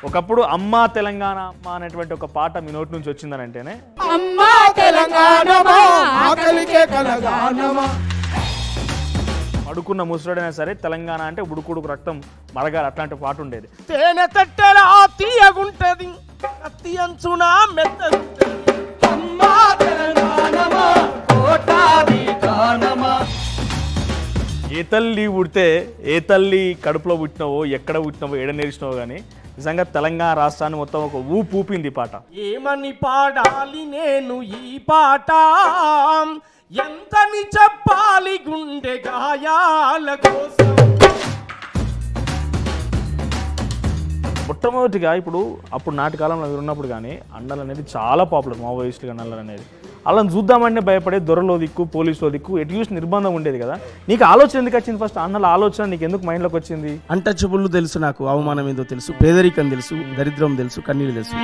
ఒకప్పుడు అమ్మా తెలంగాణ అమ్మా అనేటువంటి ఒక పాట మీ నోటి నుంచి వచ్చిందని అంటేనే అమ్మా తెలంగాణ ఆకలికే కలగానమా అడుకున్న ముసలుడైనా సరే తెలంగాణ అంటే ఉడుకుడుకు రక్తం మరగాలి అట్లాంటి పాట ఉండేది. తేనె తట్టెలా తీయగుంటది కత్తి అంచున మెత్తగుంటది అమ్మా తెలంగాణమా కోటాది గానమా. ఏ తల్లి పుడితే ఏ తల్లి కడుపులో పుట్టినవో ఎక్కడ పుట్టినవో ఏడ నేర్చినవో కానీ నిజంగా తెలంగాణ రాష్ట్రాన్ని మొత్తం ఒక ఊపింది పాట. ఏమని పాడాలి నేను ఈ పాట ఎంతని చెప్పాలి గుండె గాయాల కోసం. మొట్టమొదటిగా అప్పుడు నాటి కాలంలో ఉన్నప్పుడు కానీ అన్నలు అనేది చాలా పాపులర్, మావోయిస్టులుగా అన్నలు అనేది. అలా చూద్దామంటే భయపడే దొరలో దిక్కు పోలీసులో దిక్కు ఎటు చూసి నిర్బంధం ఉండేది కదా. నీకు ఆలోచన ఎందుకు వచ్చింది? ఫస్ట్ అన్నల ఆలోచన నీకు ఎందుకు మైండ్లోకి వచ్చింది? అంటచబుల్ తెలుసు, నాకు అవమానం ఏందో తెలుసు, పేదరికం తెలుసు, దరిద్రం తెలుసు, కన్నీళ్ళు తెలుసు.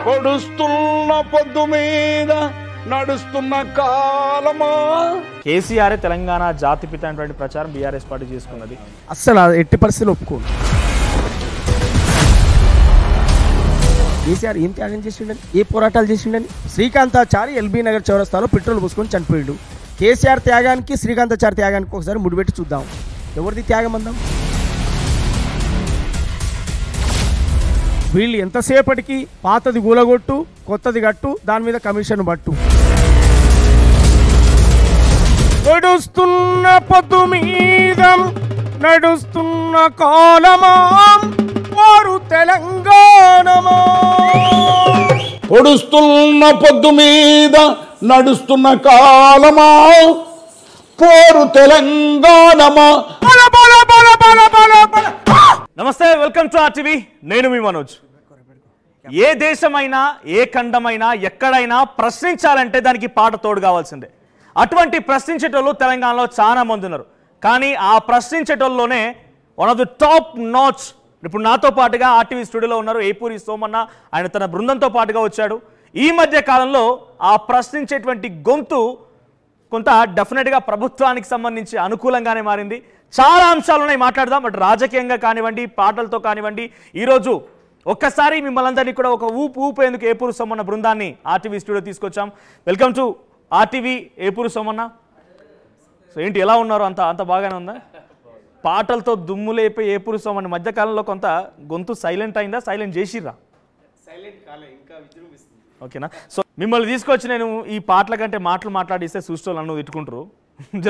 కొడుస్తున్న పొద్దు మీద నడుస్తున్న కాలమా. కేసీఆర్ తెలంగాణ జాతిపిత అనేటువంటి ప్రచారం బీఆర్ఎస్ పార్టీ చేసుకున్నది. అస్సలు ఎట్టి పరిస్థితులు ఒప్పుకోను. కేసీఆర్ ఏం త్యాగం చేసిండని, ఏ పోరాటాలు చేసిండని? శ్రీకాంతాచారి ఎల్బీ నగర్ చౌరస్తాలో పెట్రోల్ పోసుకొని చనిపోయాడు. కేసీఆర్ త్యాగానికి శ్రీకాంతాచారి త్యాగానికి ఒకసారి ముడిపెట్టి చూద్దాం. ఎవరిది త్యాగం అందాం? వీళ్ళు ఎంతసేపటికి పాతది గూలగొట్టు కొత్తది కట్టు దాని మీద కమిషన్ పట్టు. నడుస్తున్న పొద్దు మీద నడుస్తున్న కాలమా వారు తెలంగాణమా. పొడుస్తున్న పొద్దు మీద నడుస్తున్న కాలమా పోరు తెలంగాణమా. నమస్తే, వెల్కమ్ టు ఆర్టీవీ. నేను మీ మనోజ్. ఏ దేశమైనా ఏ ఖండమైనా ఎక్కడైనా ప్రశ్నించాలంటే దానికి పాట తోడు కావాల్సిందే. అటువంటి ప్రశ్నించేటోళ్ళు తెలంగాణలో చాలా మంది ఉన్నారు. కానీ ఆ ప్రశ్నించేటోళ్ళలోనే one of the top notch ఇప్పుడు నాతో పాటుగా ఆర్టీవీ స్టూడియోలో ఉన్నారు ఏపూరి సోమన్న. ఆయన తన బృందంతో పాటుగా వచ్చాడు. ఈ మధ్య కాలంలో ఆ ప్రశ్నించేటువంటి గొంతు కొంత డెఫినెట్గా ప్రభుత్వానికి సంబంధించి అనుకూలంగానే మారింది. చాలా అంశాలు ఉన్నాయి మాట్లాడదాం. బట్ రాజకీయంగా కానివ్వండి, పాటలతో కానివ్వండి, ఈరోజు ఒక్కసారి మిమ్మల్ని అందరినీ కూడా ఒక ఊపేందుకు ఏపూరు సోమన్న బృందాన్ని ఆర్టీవీ స్టూడియో తీసుకొచ్చాం. Welcome to RTV Epuru Somanna. So ఏంటి, ఎలా ఉన్నారు? అంత బాగానే ఉందా? పాటలతో దుమ్ము లేపే ఏపూరు సోమన్న మధ్యకాలంలో కొంత గొంతు సైలెంట్ అయిందా? సైలెంట్ చేసిర్రా? ఓకేనా. సో మిమ్మల్ని తీసుకొచ్చి నేను ఈ పాటల కంటే మాట్లాడిస్తే చూస్తూ నన్ను తిట్టుకుంటారు.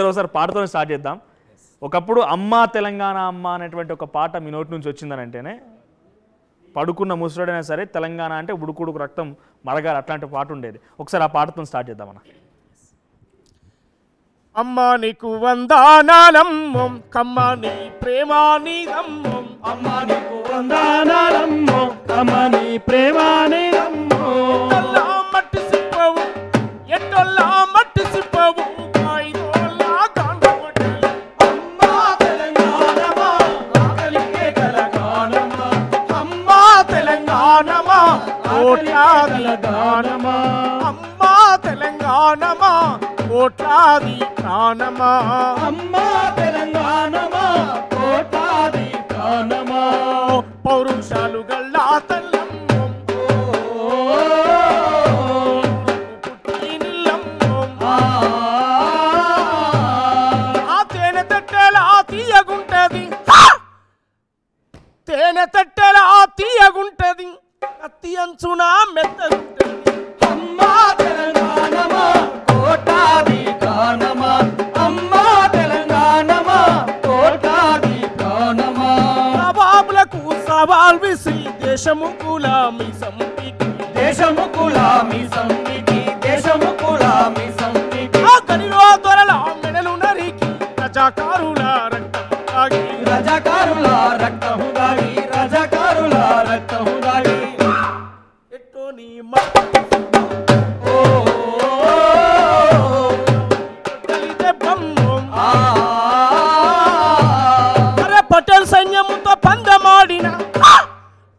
ఒకసారి పాటతో స్టార్ట్ చేద్దాం. ఒకప్పుడు అమ్మా తెలంగాణ అమ్మ అనేటువంటి ఒక పాట మీ నోటి నుంచి వచ్చిందని అంటేనే పడుకున్న ముసలుడైనా సరే తెలంగాణ అంటే ఉడుకుడుకు రక్తం మరగాలి అట్లాంటి పాట ఉండేది. ఒకసారి ఆ పాటతో స్టార్ట్ చేద్దామన్నా. అమ్మా నీకు వందనాలమ్మం కమ్మా నీ ప్రేమానిదమ్మం. అమ్మా నీకు వందనాలమ్మం కమ్మా నీ ప్రేమానిదమ్మం. ఎట్టొల్లా మట్టి సిప్పవు ఎట్టొల్లా మట్టి సిప్పవు కాయిదోల్లా కాండగొట్టి. అమ్మా తెలంగాణమా ఆకలికే కలగానమా. అమ్మా తెలంగాణమా కోట్లాది గానమా. అమ్మా తెలంగాణమా కోట్లాది ప్రాణమా. అమ్మా తెలంగాణమా కోటాది గానమా. పౌరుషాలు గల్లా తల్లమ్మం పుట్టినిల్లమ్మం. ఆ తేనె తట్టెలా తీయగుంటది తేనె తట్టెలా తీయగుంటది కత్తి అంచున మెత్తగుంటది. అమ్మా తెలంగాణమా కోటాది గానమా. అమ్మా తెలంగాణమా కోటాది గానమా. నవాబులకు సవాల్ విసి దేశము గులామి సంపికి. దేశము గులామి సంపికి. దేశము గులామి సంపికి. ఆ గనిలో దొరల మెడలు నరికి రజాకారుల రక్తం తాగి. రజాకారుల రక్తము దాగి. రజాకారుల రక్తము దాగి. ఎట్టో నీ పటేల్ సైన్యముతో పందెమాడిన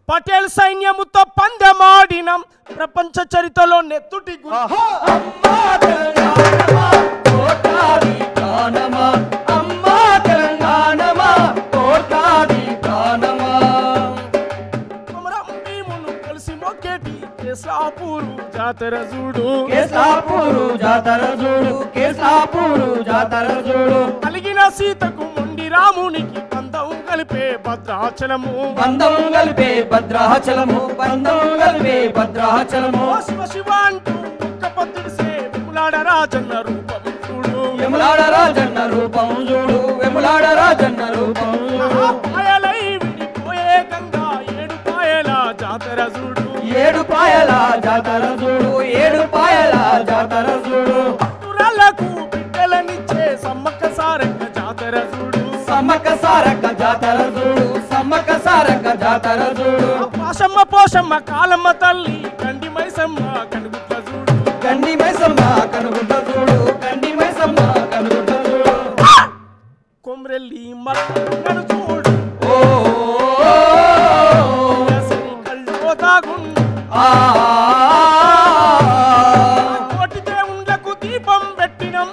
పటేల్ సైన్యముతో పందెమాడిన ప్రపంచ చరిత్రలో నెత్తుటి అమ్మా తెలంగాణ తెలంగాణమా కోట్లాది ప్రాణమా అమ్మా తెలంగాణమా కోట్లాది ప్రాణమా కొమరం భీమును కలిసి మొక్కేటి కేసాపూరు జాతర చూడు కేసాపూరు జాతర చూడు కేసాపూరు జాతర చూడు కలిగిన సీతకు మొండి రామునికి బంధం కలిపే భద్రాచలము బంధం కలిపే భద్రాచలము బంధం కలిపే భద్రాచలము ఓ శివ శివ అంటూ ఒక్క పొద్దుడిసే విములాడ రాజన్న రూపం చూడు వెములాడ రాజన్న రూపం చూడు వెములాడ రాజన్న రూపం చూడు పాయలై విడిపోయే గంగా ఏడు పాయల జాతర చూడు ఏడు పాయల జాతర చూడు ఏడు పాయల జాతర చూడు తురలకు బిడ్డలనిచ్చే సమ్మక్క సారక్క జాతర చూడు సమ్మక్క సారక్క జాతర చూడు సమ్మక్క సారక్క జాతర చూడు పాశమ్మ పోషమ్మ కాలమ్మ తల్లి గండి మైసమ్మ కనుగుట్ల చూడు గండి మైసమ్మ కనుగుడ్డ చూడు గండి మైసమ్మ కనుగుడ్డ చూడు కొమ్రెల్లి మల్లను చూడు ఓ కళ్ళో దాగుండు ఆ కోటి దేవుండ్లకు దీపం పెట్టినం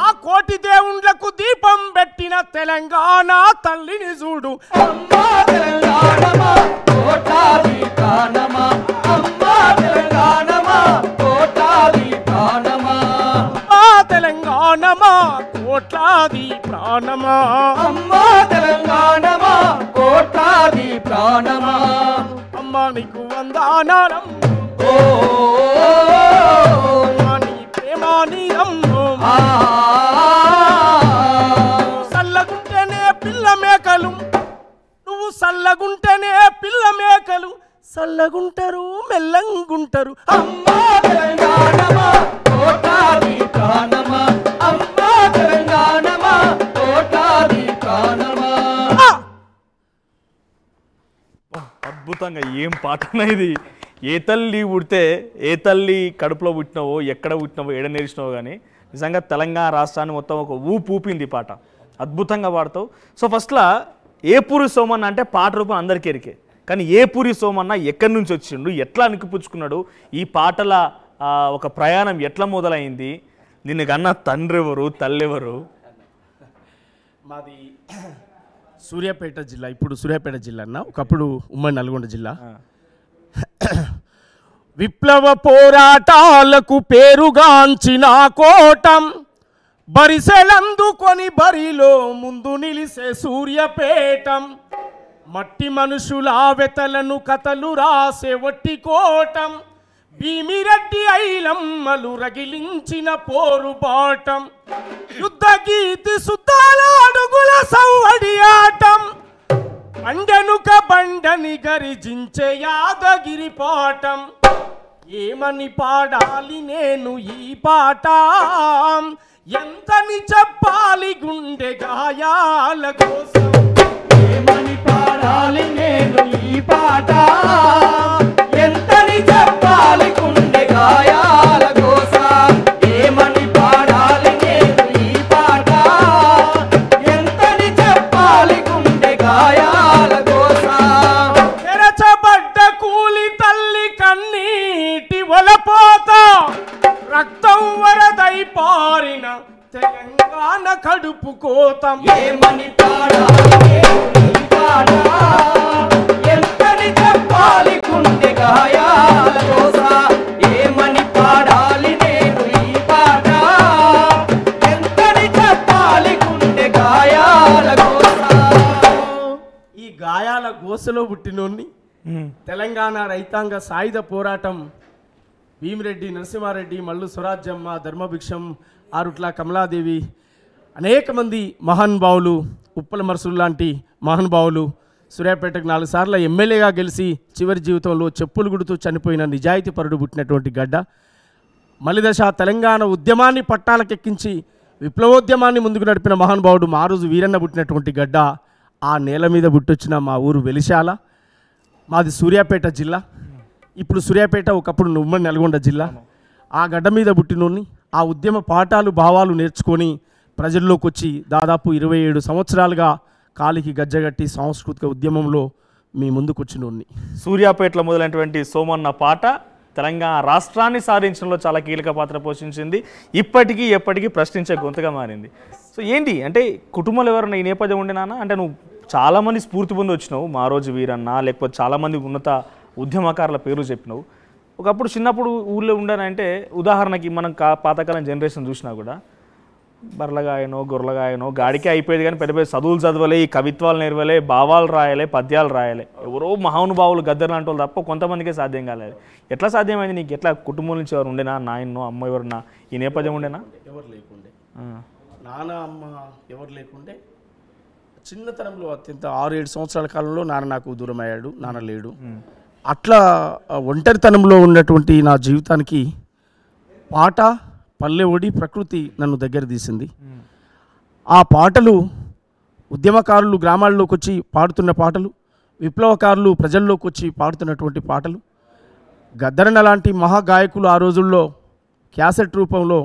ఆ కోటి దేవుండ్లకు దీపం పెట్టిన తెలంగాణ తల్లిని చూడు అమ్మా తెలంగాణమా కోట్లాది ప్రాణమా అమ్మా తెలంగాణమా కోట్లాది ప్రాణమా ఆ తెలంగాణమా కోట్లాది ప్రాణమా అమ్మా తెలంగాణమా కోట్లాది ప్రాణమా అమ్మా నీకు వందనాలం ఓ అమ్మా నీ ప్రేమ నీరమ్ము ఆ సల్లగుంటేనే పిల్ల మేకలు నువ్వు సల్లగుంటేనే పిల్ల మేకలు సల్లగుంటారు మెల్లంగుంటారు అమ్మా తెలంగాణమా కోట్లాది ప్రాణమా అమ్మా తెలంగాణమా కోట్లాది ప్రాణమా అద్భుతంగా ఏం పాటనా ఇది. ఏ తల్లి పుడితే ఏ తల్లి కడుపులో పుట్టినవో ఎక్కడ పుట్టినవో ఏడ నేర్చినవో కానీ నిజంగా తెలంగాణ రాష్ట్రాన్ని మొత్తం ఒక ఊపింది పాట. అద్భుతంగా పాడతావు. సో ఫస్ట్లో ఏపూరి సోమన్న అంటే పాట రూపం అందరికీ ఎరికే, కానీ ఏపూరి సోమన్న ఎక్కడి నుంచి వచ్చిండు, ఎట్లా అనికిపుచ్చుకున్నాడు, ఈ పాటల ఒక ప్రయాణం ఎట్లా మొదలైంది, నిన్ను కన్నా తండ్రి ఎవరు తల్లి ఎవరు? మాది సూర్యాపేట జిల్లా, ఇప్పుడు సూర్యాపేట జిల్లా అన్న, ఒకప్పుడు ఉమ్మడి నల్గొండ జిల్లా. విప్లవ పోరాటాలకు పేరుగాంచిన కోటం బరిసెలందుకొని బరిలో ముందు నిలిసే సూర్యపేటం. మట్టి మనుషుల వెతలను కథలు రాసే వట్టి కోటం. భీమిరెడ్డి ఐలమ్మలు రగిలించిన పోరుబాటం. యుద్ధ గీతి సుద్దాల అడుగుల సవ్వడి ఆటం. బండెనుక బండని గరిజించే యాదగిరి పాటం. ఏమని పాడాలి నేను ఈ పాట, ఎంతని చెప్పాలి గుండె గాయాల కోసం. ఏమని పాడాలి నేను ఈ పాట, ఎంతని చెప్పాలి గుండె గాయాల కోసం. ఏమని పాడాలి నేను ఈ పాట, ఎంతని చెప్పాలి గుండె గాయాల కోసం. తెరచబడ్డ కూలి తల్లి కన్నీటి వలపోత, రక్తం వరదై పారిన తెలంగాణ కడుపు కోతం. ఏమని పాడాలి నేను ఈ పాట, ఎంతని చెప్పాలి గుండె గాయాల కోసం. ఏమని పాడాలి నేను ఈ పాట, ఎంతని చెప్పాలి గుండె గాయాల కోసం. ఈ గాయాల గోసలో పుట్టినోన్ని తెలంగాణ రైతాంగ సాయుధ పోరాటం భీమిరెడ్డి, నరసింహారెడ్డి, మల్లు స్వరాజ్యమ్మ, ధర్మభిక్షం, ఆరుట్ల కమలాదేవి, అనేక మంది మహానుభావులు, ఉప్పల మరుసులు లాంటి మహానుభావులు, సూర్యాపేటకు 4 సార్లు ఎమ్మెల్యేగా గెలిచి చివరి జీవితంలో చెప్పులు గుడుతూ చనిపోయిన నిజాయితీ పరుడు పుట్టినటువంటి గడ్డ. మలిదశ తెలంగాణ ఉద్యమాన్ని పట్టాలకెక్కించి విప్లవోద్యమాన్ని ముందుకు నడిపిన మహానుభావుడు మారోజు వీరన్న పుట్టినటువంటి గడ్డ. ఆ నేల మీద పుట్టొచ్చిన మా ఊరు వెలిశాల. మాది సూర్యాపేట జిల్లా, ఇప్పుడు సూర్యాపేట ఒకప్పుడు ఉమ్మడి నల్గొండ జిల్లా. ఆ గడ్డ మీద పుట్టినోన్ని, ఆ ఉద్యమ పాఠాలు భావాలు నేర్చుకొని ప్రజల్లోకి వచ్చి దాదాపు 27 సంవత్సరాలుగా కాలికి గజ్జగట్టి సాంస్కృతిక ఉద్యమంలో మీ ముందుకు వచ్చినోన్ని. సూర్యాపేటలో మొదలైనటువంటి సోమన్న పాట తెలంగాణ రాష్ట్రాన్ని సాధించడంలో చాలా కీలక పాత్ర పోషించింది. ఇప్పటికీ ఎప్పటికీ ప్రశ్నించే గొంతుగా మారింది. సో ఏంటి అంటే కుటుంబంలో ఎవరైనా ఈ నేపథ్యం ఉండేనా? అంటే నువ్వు చాలామంది స్ఫూర్తి పొంది వచ్చినావు, మా రోజు వీరన్న, లేకపోతే చాలామంది ఉన్నత ఉద్యమకారుల పేరు చెప్పినావు. ఒకప్పుడు చిన్నప్పుడు ఊళ్ళో ఉండానంటే ఉదాహరణకి మనం పాతకాలం జనరేషన్ చూసినా కూడా బర్రలగాయనో గొర్రెలగాయనో గాడికే అయిపోయేది, కానీ పెద్ద పెద్ద చదువులు చదవలే, ఈ కవిత్వాలు నేర్వలే, భావాలు రాయలే, పద్యాలు రాయలే. ఎవరో మహానుభావులు గద్దరు లాంటి వాళ్ళు తప్ప కొంతమందికే సాధ్యం కాలేదు. ఎట్లా సాధ్యమైంది నీకు? ఎట్లా కుటుంబం నుంచి ఎవరు ఉండేనా? నాయనో అమ్మ ఎవరన్నా ఈ నేపథ్యం ఉండేనా? ఎవరు లేకుండే, నాన్న అమ్మ ఎవరు లేకుండే. చిన్నతనంలో అత్యంత 6-7 సంవత్సరాల కాలంలో నాన్న నాకు దూరం అయ్యాడు, నాన్న లేడు. అట్లా ఒంటరితనంలో ఉన్నటువంటి నా జీవితానికి పాట, పల్లె ఒడి, ప్రకృతి నన్ను దగ్గర తీసింది. ఆ పాటలు ఉద్యమకారులు గ్రామాల్లోకి వచ్చి పాడుతున్న పాటలు, విప్లవకారులు ప్రజల్లోకి వచ్చి పాడుతున్నటువంటి పాటలు, గద్దరన్న లాంటి మహాగాయకులు ఆ రోజుల్లో క్యాసెట్ రూపంలో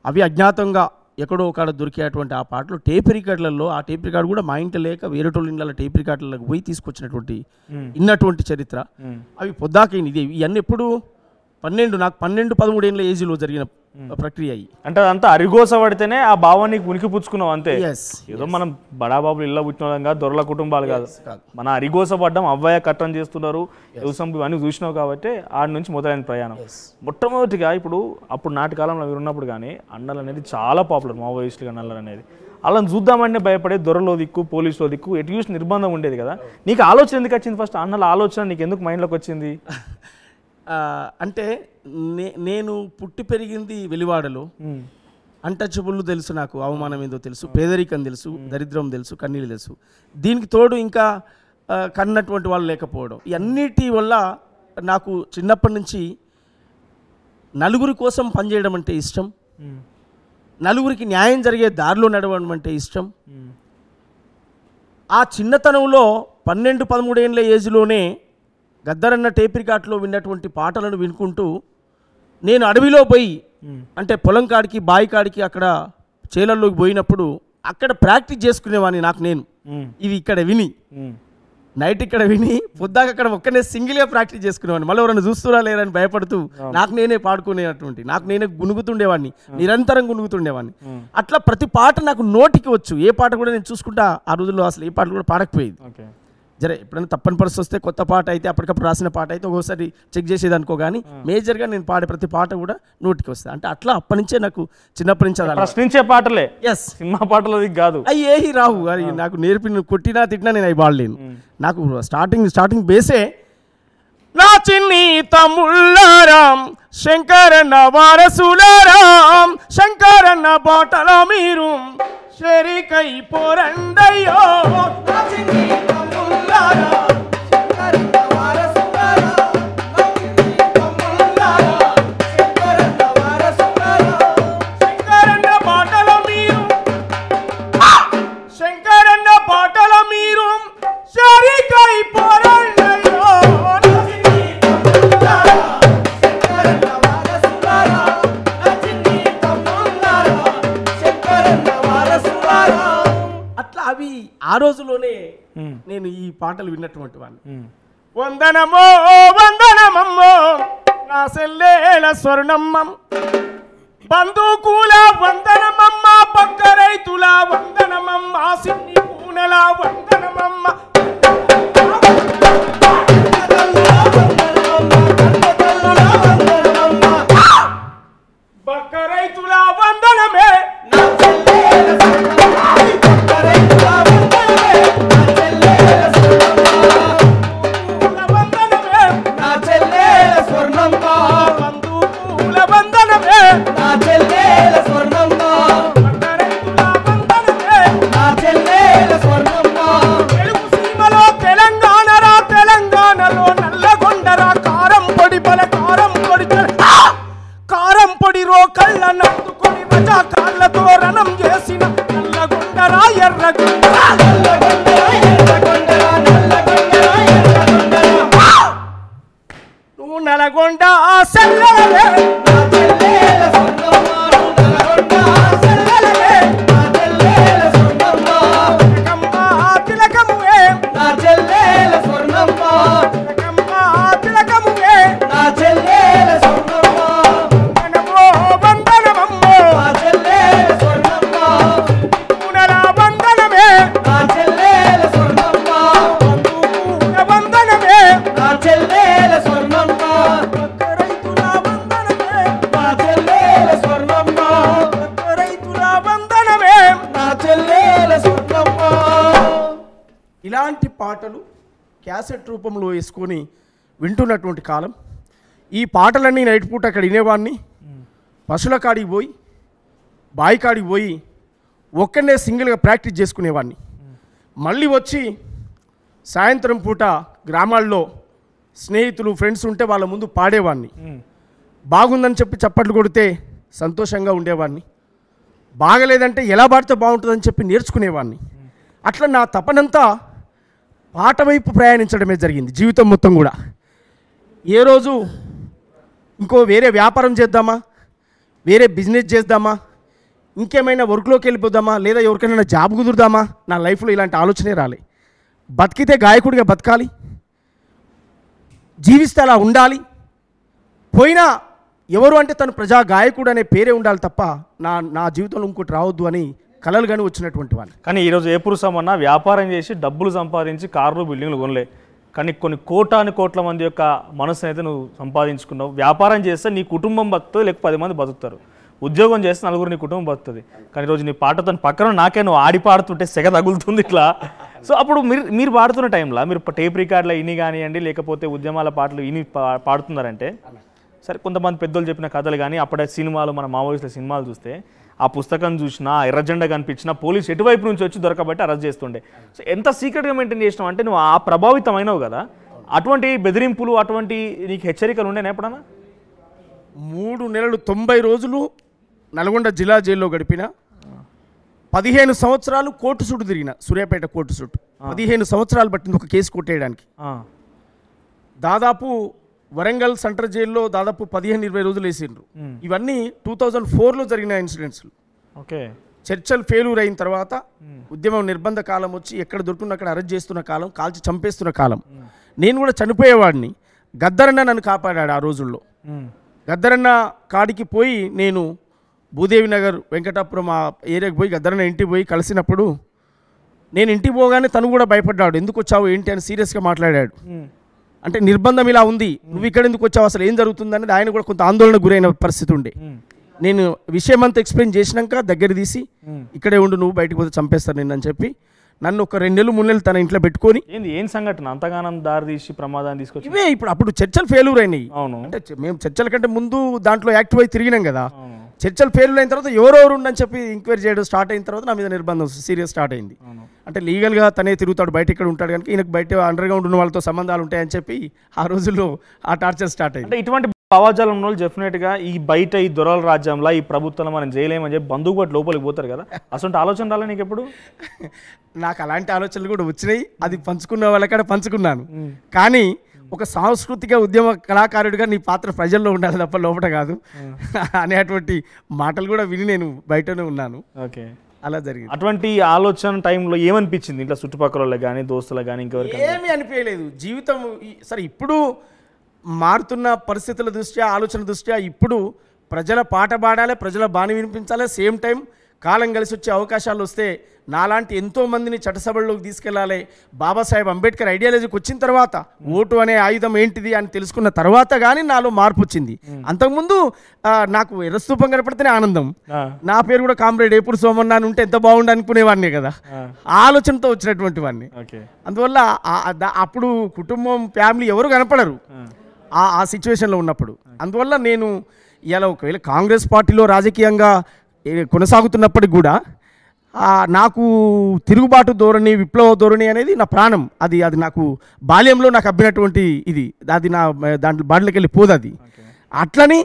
అవి అజ్ఞాతంగా ఎక్కడో ఒకడ దొరికేటువంటి ఆ పాటలు టేప్ రికార్డులలో, ఆ టేప్ రికార్డు కూడా మా ఇంటి లేక వేరేటోళ్ళ ఇళ్ళ టేప్ రికార్డులకు పోయి తీసుకొచ్చినటువంటి ఇన్నటువంటి చరిత్ర. అవి పొద్దాకైంది. ఇది ఇవన్నీ ఎప్పుడు 12-13 ఏళ్ళ ఏజ్లో జరిగిన ప్రక్రియ. అంటే అదంతా అరిగోస పడితేనే ఆ భావాన్ని ఉనికి పుచ్చుకున్నావు అంతే. ఏదో మనం బడాబాబులు ఇళ్ళ పుట్టిన దొరల కుటుంబాలు కాదు, మన అరిగోస పడ్డం, అవ్వయ్య కట్టం చేస్తున్నారు, ఇవన్నీ చూసినావు కాబట్టి ఆడి నుంచి మొదలైన ప్రయాణం. మొట్టమొదటిగా ఇప్పుడు అప్పుడు నాటి కాలంలో మీరు ఉన్నప్పుడు కానీ అన్నలు అనేది చాలా పాపులర్, మావోయిస్టులు కానీ అన్నలు అనేది. అలా చూద్దామంటే భయపడే దొరలో దిక్కు, పోలీసులో దిక్కు, ఎటు చూసి నిర్బంధం ఉండేది కదా. నీకు ఆలోచన ఎందుకు వచ్చింది? ఫస్ట్ అన్నల ఆలోచన నీకు ఎందుకు మైండ్లోకి వచ్చింది? అంటే నేను పుట్టి పెరిగింది వెలివాడలో. అంటచబుల్ తెలుసు, నాకు అవమానం ఏందో తెలుసు, పేదరికం తెలుసు, దరిద్రం తెలుసు, కన్నీళ్ళు తెలుసు. దీనికి తోడు ఇంకా కన్నటువంటి వాళ్ళు లేకపోవడం, ఈ అన్నిటి వల్ల నాకు చిన్నప్పటి నుంచి నలుగురి కోసం పనిచేయడం అంటే ఇష్టం, నలుగురికి న్యాయం జరిగే దారిలో నడవడం అంటే ఇష్టం. ఆ చిన్నతనంలో 12-13 ఏళ్ళ ఏజ్లోనే గద్దరన్న టేప్ రికార్డులో విన్నటువంటి పాటలను వినుకుంటూ నేను అడవిలో పోయి, అంటే పొలం కాడికి, బావి కాడికి, అక్కడ చేలల్లోకి పోయినప్పుడు అక్కడ ప్రాక్టీస్ చేసుకునేవాడిని. నాకు నేను ఇవి ఇక్కడ విని, నైట్ ఇక్కడ విని, పొద్దాక అక్కడ ఒక్కనే సింగిల్గా ప్రాక్టీస్ చేసుకునేవాడిని. మళ్ళీ ఎవరైనా చూస్తురా లేరని భయపడుతూ నాకు నేనే పాడుకునేటువంటి, నాకు నేనే గునుగుతుండేవాడిని, నిరంతరం గునుగుతుండేవాడిని. అట్లా ప్రతి పాట నాకు నోటికి వచ్చు. ఏ పాట కూడా నేను చూసుకుంటా ఆ రోజుల్లో అసలు ఏ పాట కూడా పాడకపోయేది. జరే ఎప్పుడైనా తప్పని పరిస్థితి వస్తే కొత్త పాట అయితే, అప్పటికప్పుడు రాసిన పాట అయితే ఒక్కోసారి చెక్ చేసేది అనుకో, కానీ మేజర్గా నేను పాడే ప్రతి పాట కూడా నోటికి వస్తుంది. అంటే అట్లా అప్పటి నుంచే నాకు చిన్నప్పటి నుంచి ప్రశ్నించే పాటలే, ఎస్, సినిమా పాటలు కాదు. అవి ఏహి రావు, అది నాకు నేర్పిన, కొట్టినా తిట్టినా నేను అవి పాడలేను. నాకు స్టార్టింగ్ బేసే నా చిన్ని తమ్ముళ్ళారాం, శంకరన్న వారసులారాం, శంకరన్న బాటల మీరు షరికై పోరండయ్యో. ఆ రోజులోనే నేను ఈ పాటలు విన్నటువంటి వాడిని. వందనమో వందనమమ్మో నా సెల్లేల స్వర్ణమ్మం, బంధుకూల వందనమమ్మ, పక్క రైతుల వందనమమ్మ, సిన్ని పూనెల వందనమమ్మ, పక్క రైతుల వందనమే నల్గొండ సెల్లలే తిలకమువే నా చెల్లెల పాటలు క్యాసెట్ రూపంలో వేసుకొని వింటున్నటువంటి కాలం. ఈ పాటలన్నీ నైట్ పూట అక్కడ వినేవాడిని. పశువుల కాడికి పోయి బాయి కాడికి పోయి ఒక్కనే సింగిల్గా ప్రాక్టీస్ చేసుకునేవాడిని. మళ్ళీ వచ్చి సాయంత్రం పూట గ్రామాల్లో స్నేహితులు ఫ్రెండ్స్ ఉంటే వాళ్ళ ముందు పాడేవాడిని. బాగుందని చెప్పి చప్పట్లు కొడితే సంతోషంగా ఉండేవాడిని. బాగలేదంటే ఎలా పాడితే బాగుంటుందని చెప్పి నేర్చుకునేవాడిని. అట్లా నా తపనంతా పాట వైపు ప్రయాణించడమే జరిగింది జీవితం మొత్తం కూడా. ఏ రోజు ఇంకో వేరే వ్యాపారం చేద్దామా, వేరే బిజినెస్ చేద్దామా, ఇంకేమైనా వర్క్లోకి వెళ్ళిపోదామా, లేదా ఎవరికైనా జాబ్ కుదురుదామా, నా లైఫ్లో ఇలాంటి ఆలోచనే రాలే. బతికితే గాయకుడిగా బతకాలి, జీవిస్తే అలా ఉండాలి, పోయినా ఎవరు అంటే తను ప్రజా గాయకుడు అనే పేరే ఉండాలి తప్ప నా జీవితంలో ఇంకోటి రావద్దు అని కలలు కానీ వచ్చినటువంటి వాళ్ళు. కానీ ఈరోజు ఏ పురుషమన్నా వ్యాపారం చేసి డబ్బులు సంపాదించి కార్లు బిల్డింగ్లు కొనలే, కానీ కొన్ని కోట్ల మంది యొక్క మనసుని అయితే నువ్వు సంపాదించుకున్నావు. వ్యాపారం చేస్తే నీ కుటుంబం బతుకుతుంది, లేక 10 మంది బతుకుతారు. ఉద్యోగం చేస్తే 9 నీ కుటుంబం బతుకుతుంది. కానీ ఈరోజు నీ పాటతో పక్కన నాకే నువ్వు ఆడి పాడుతుంటే సెగ తగులుతుంది ఇట్లా. సో అప్పుడు మీరు పాడుతున్న టైంలో మీరు టేప్ రికార్డులో ఇని కానివ్వండి, లేకపోతే ఉద్యమాల పాటలు ఇని పాడుతున్నారంటే, సరే కొంతమంది పెద్దలు చెప్పిన కథలు కానీ అప్పుడే సినిమాలు, మన మావోయిస్టుల సినిమాలు చూస్తే ఆ పుస్తకం చూసినా, ఎర్రజెండా కనిపించినా పోలీసు ఎటువైపు నుంచి వచ్చి దొరకబట్టి అరెస్ట్ చేస్తుండే. సో ఎంత సీక్రెట్గా మెయింటైన్ చేసినావు అంటే నువ్వు ఆ ప్రభావితమైనవు కదా. అటువంటి బెదిరింపులు, అటువంటి నీకు హెచ్చరికలు ఉండేనా ఎప్పుడన్నా? 3 నెలలు 90 రోజులు నల్గొండ జిల్లా జైల్లో గడిపిన, 15 సంవత్సరాలు కోర్టు చుట్టూ తిరిగిన, సూర్యాపేట కోర్టు చుట్టూ 15 సంవత్సరాలు పట్టింది ఒక కేసు కొట్టేయడానికి. దాదాపు వరంగల్ సెంట్రల్ జైల్లో దాదాపు 15-20 రోజులు వేసిండ్రు. ఇవన్నీ 2004లో జరిగిన ఇన్సిడెంట్స్లు. ఓకే, చర్చలు ఫెయిల్యూర్ అయిన తర్వాత ఉద్యమం నిర్బంధ కాలం వచ్చి ఎక్కడ దొరుకుతున్న అక్కడ అరెస్ట్ చేస్తున్న కాలం, కాల్చి చంపేస్తున్న కాలం. నేను కూడా చనిపోయేవాడిని. గద్దరన్న నన్ను కాపాడాడు ఆ రోజుల్లో. గద్దరన్న కాడికి పోయి నేను భూదేవి నగర్ వెంకటాపురం ఆ ఏరియాకి పోయి గద్దరన్న ఇంటికి పోయి కలిసినప్పుడు నేను ఇంటికి పోగానే తను కూడా భయపడ్డాడు. ఎందుకు వచ్చావు ఏంటి అని సీరియస్గా మాట్లాడాడు. అంటే నిర్బంధం ఇలా ఉంది, నువ్వు ఇక్కడ ఎందుకు వచ్చావు, అసలు ఏం జరుగుతుందనేది ఆయన కూడా కొంత ఆందోళన గురైన పరిస్థితి ఉండే. నేను విషయం అంతా ఎక్స్ప్లెయిన్ చేసినాక దగ్గర తీసి ఇక్కడే ఉండు, నువ్వు బయటకు పోతే చంపేస్తాను నేను అని చెప్పి నన్ను ఒక 2 నెలలు 3 నెలలు తన ఇంట్లో పెట్టుకొని. ఏం సంఘటన అంతగానం దారి తీసి ప్రమాదాన్ని తీసుకొచ్చి? ఇవే అప్పుడు చర్చలు ఫెయిల్యూర్ అయినాయి. అవును, అంటే మేము చర్చల కంటే ముందు దాంట్లో యాక్టివ్ అయి తిరిగినాం కదా. చర్చలు ఫెయిల్యూర్ అయిన తర్వాత ఎవరెవరు ఉండని చెప్పి ఎంక్వైరీ చేయడం స్టార్ట్ అయిన తర్వాత నా మీద నిర్బంధం సీరియస్ స్టార్ట్ అయింది. అంటే లీగల్గా తనే తిరుగుతాడు, బయట ఇక్కడ ఉంటాడు కనుక ఈయనకు బయట అండర్ గ్రౌండ్ ఉన్న వాళ్ళతో సంబంధాలు ఉంటాయని చెప్పి ఆ రోజుల్లో ఆ టార్చర్ స్టార్ట్ అయింది. అంటే ఇటువంటి భావాజాలం ఉన్న వాళ్ళు డెఫినెట్గా ఈ బయట ఈ దొరల రాజ్యంలో ఈ ప్రభుత్వంలో మనం చేయలేమని చెప్పి బంధువు బట్టి లోపలికి పోతారు కదా. అసలు ఆలోచన రాలే నీకు ఎప్పుడు? నాకు అలాంటి ఆలోచనలు కూడా వచ్చినాయి. అది పంచుకున్న వాళ్ళక్కడ పంచుకున్నాను. కానీ ఒక సాంస్కృతిక ఉద్యమ కళాకారుడిగా నీ పాత్ర ప్రజల్లో ఉండాలి తప్ప లోపల కాదు అనేటువంటి మాటలు కూడా విని నేను బయటనే ఉన్నాను. ఓకే, అలా జరిగింది. అటువంటి ఆలోచన టైంలో ఏమనిపించింది ఇంట్లో చుట్టుపక్కల వాళ్ళకి కానీ దోస్తులకు కానీ ఇంకెవరికి? ఏమీ అనిపించలేదు. జీవితం సరే ఇప్పుడు మారుతున్న పరిస్థితుల దృష్ట్యా, ఆలోచన దృష్ట్యా ఇప్పుడు ప్రజల పాట పాడాలి, ప్రజల బాణి వినిపించాలి. సేమ్ టైం కాలం కలిసి వచ్చే అవకాశాలు వస్తే నాలాంటి ఎంతోమందిని చట్టసభల్లోకి తీసుకెళ్ళాలి. బాబాసాహెబ్ అంబేద్కర్ ఐడియాలజీకి వచ్చిన తర్వాత ఓటు అనే ఆయుధం ఏంటిది అని తెలుసుకున్న తర్వాత కానీ నాలో మార్పు వచ్చింది. అంతకుముందు నాకు ఎర్రస్తూపం కనపడితేనే ఆనందం. నా పేరు కూడా కామ్రేడ్ ఏపూరు సోమన్న అని ఉంటే ఎంత బాగుండు అనుకునేవాడిని కదా. ఆలోచనతో వచ్చినటువంటి వాడిని. అందువల్ల అప్పుడు కుటుంబం, ఫ్యామిలీ ఎవరు కనపడరు ఆ సిచ్యువేషన్లో ఉన్నప్పుడు. అందువల్ల నేను ఇలా ఒకవేళ కాంగ్రెస్ పార్టీలో రాజకీయంగా కొనసాగుతున్నప్పటికి కూడా నాకు తిరుగుబాటు ధోరణి, విప్లవ ధోరణి అనేది నా ప్రాణం. అది నాకు బాల్యంలో నాకు అబ్బినటువంటి ఇది. అది నా దాంట్లో బాడీలోకి వెళ్ళి పోదు. అది అట్లని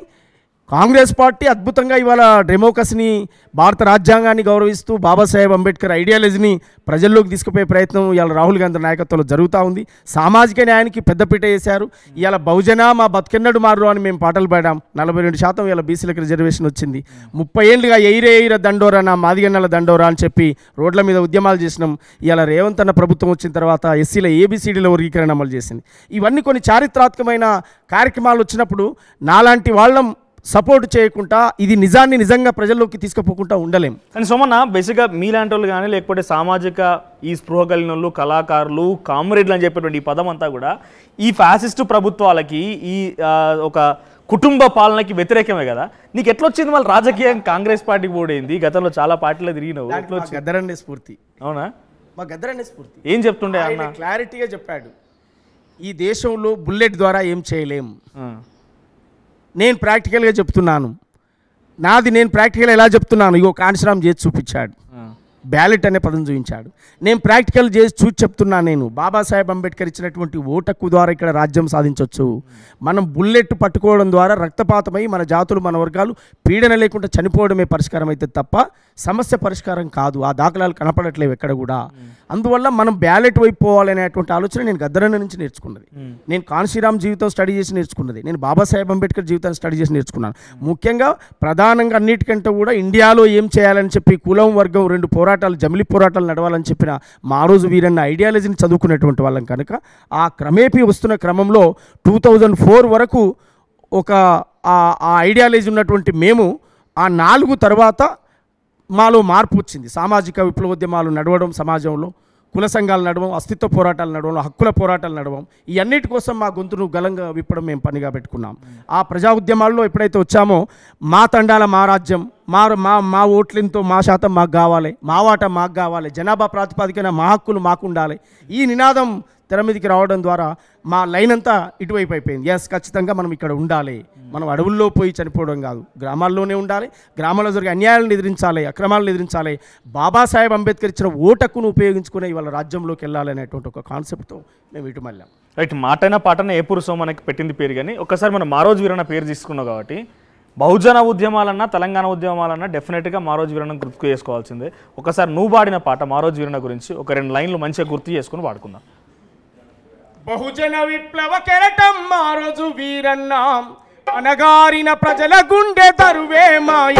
కాంగ్రెస్ పార్టీ అద్భుతంగా ఇవాళ డెమోక్రసీని, భారత రాజ్యాంగాన్ని గౌరవిస్తూ బాబాసాహెబ్ అంబేద్కర్ ఐడియాలజీని ప్రజల్లోకి తీసుకుపోయే ప్రయత్నం ఇవాళ రాహుల్ గాంధీ నాయకత్వంలో జరుగుతూ ఉంది. సామాజిక న్యాయానికి పెద్దపీట వేశారు. ఇవాళ బహుజన మా బతుకెన్నడు మారు అని మేము పాటలు పాడాం. 42% ఇవాళ బీసీలకు రిజర్వేషన్ వచ్చింది. 30 ఏళ్ళుగా ఎయిర దండోరా నా మాదిగన్నల దండోరా అని చెప్పి రోడ్ల మీద ఉద్యమాలు చేసినాం. ఇవాళ రేవంత్ అన్న ప్రభుత్వం వచ్చిన తర్వాత ఎస్సీల ఏబిసిడీల వర్గీకరణ అమలు చేసింది. ఇవన్నీ కొన్ని చారిత్రాత్మకమైన కార్యక్రమాలు వచ్చినప్పుడు నాలాంటి వాళ్ళం సపోర్ట్ చేయకుండా ఇది నిజంగా ప్రజల్లోకి తీసుకుపోకుండా ఉండలేం. కానీ సోమన్న బేసిక్గా మీలాంటి వాళ్ళు కానీ, లేకపోతే సామాజిక ఈ స్పృహ కలిగిన వాళ్ళు, కళాకారులు, కామ్రేడ్లు అని చెప్పేటువంటి ఈ పదం అంతా కూడా ఈ ఫ్యాసిస్టు ప్రభుత్వాలకి, ఈ ఒక కుటుంబ పాలనకి వ్యతిరేకమే కదా. నీకు ఎట్లా వచ్చింది మళ్ళీ రాజకీయం? కాంగ్రెస్ పార్టీకి పోయింది, గతంలో చాలా పార్టీలో తిరిగినావు. గద్దరన్నే స్ఫూర్తి. అవునా? మా గద్దరనే స్ఫూర్తి. ఏం చెప్తుండే అన్న? ఆయన క్లారిటీగా చెప్పాడు, ఈ దేశంలో బుల్లెట్ ద్వారా ఏం చేయలేం. నేను ప్రాక్టికల్గా చెప్తున్నాను, నాది నేను ప్రాక్టికల్ ఎలా చెప్తున్నాను, ఇగో కాన్సరామ్ చేసి చూపించాడు, బ్యాలెట్ అనే పదం చూపించాడు. నేను ప్రాక్టికల్ చేసి చూసి చెప్తున్నాను. నేను బాబాసాహెబ్ అంబేద్కర్ ఇచ్చినటువంటి ఓటు హక్కు ద్వారా ఇక్కడ రాజ్యం సాధించవచ్చు. మనం బుల్లెట్ పట్టుకోవడం ద్వారా రక్తపాతమై మన జాతులు మన వర్గాలు పీడన లేకుండా చనిపోవడమే పరిష్కారం అయితే తప్ప సమస్య పరిష్కారం కాదు. ఆ దాఖలాలు కనపడట్లేవు ఎక్కడ కూడా. అందువల్ల మనం బ్యాలెట్ వైపు పోవాలనేటువంటి ఆలోచన నేను గద్దరన్న నుంచి నేర్చుకున్నది. నేను కాన్సీరామ్ జీవితం స్టడీ చేసి నేర్చుకున్నది. నేను బాబాసాహెబ్ అంబేద్కర్ జీవితాన్ని స్టడీ చేసి నేర్చుకున్నాను. ముఖ్యంగా ప్రధానంగా అన్నిటికంటే కూడా ఇండియాలో ఏం చేయాలని చెప్పి కులం వర్గం రెండు పోరాటాలు జమిలి పోరాటాలు నడవాలని చెప్పిన మారోజు వీరన్న ఐడియాలజీని చదువుకునేటువంటి వాళ్ళం కనుక ఆ క్రమేపీ వస్తున్న క్రమంలో 2004 వరకు ఒక ఆ ఐడియాలజీ ఉన్నటువంటి మేము ఆ 4 తర్వాత మాలో మార్పు వచ్చింది. సామాజిక విప్లవోద్యమాలు నడవడం, సమాజంలో కుల సంఘాలు నడవం, అస్తిత్వ పోరాటాలు నడవడం, హక్కుల పోరాటాలు నడవం, ఈ అన్నిటి కోసం మా గొంతును గలంగా విప్పడం మేము పనిగా పెట్టుకున్నాం. ఆ ప్రజా ఉద్యమాల్లో ఎప్పుడైతే వచ్చామో మా తండాల మా రాజ్యం, మా ఓట్లెంతో మా శాతం మాకు కావాలి, మా వాటా మాకు కావాలి, జనాభా ప్రాతిపదికన మా హక్కులు మాకు ఉండాలి, ఈ నినాదం తెర మీదకి రావడం ద్వారా మా లైన్ అంతా ఇటువైపు అయిపోయింది. ఎస్, ఖచ్చితంగా మనం ఇక్కడ ఉండాలి, మనం అడవుల్లో పోయి చనిపోవడం కాదు, గ్రామాల్లోనే ఉండాలి, గ్రామాల్లో జరిగే అన్యాయాలను ఎదిరించాలి, అక్రమాలను ఎదిరించాలి, బాబాసాహెబ్ అంబేద్కర్ ఇచ్చిన ఓటక్కును ఉపయోగించుకునే ఇవాళ రాజ్యంలోకి వెళ్ళాలి అనేటువంటి ఒక కాన్సెప్ట్తో మేము ఇటు మళ్ళాం. రైట్, మాటైనా పాటన ఏ పురుషం మనకి పెట్టింది పేరు. కానీ ఒకసారి మనం మారోజు వీరన్న పేరు తీసుకున్నాం కాబట్టి బహుజన ఉద్యమాలన్నా తెలంగాణ ఉద్యమాలన్నా డెఫినెట్గా మారోజు వీరన్న గుర్తు చేసుకోవాల్సిందే. ఒకసారి నువ్వు పాడిన పాట మారోజు వీరన్న గురించి ఒక 2 లైన్లు మంచిగా గుర్తు చేసుకుని పాడుకుందాం. బహుజన విప్లవ కెరటం మారోజు వీరన్న, అనగారిన ప్రజల గుండె తరువే మాయ.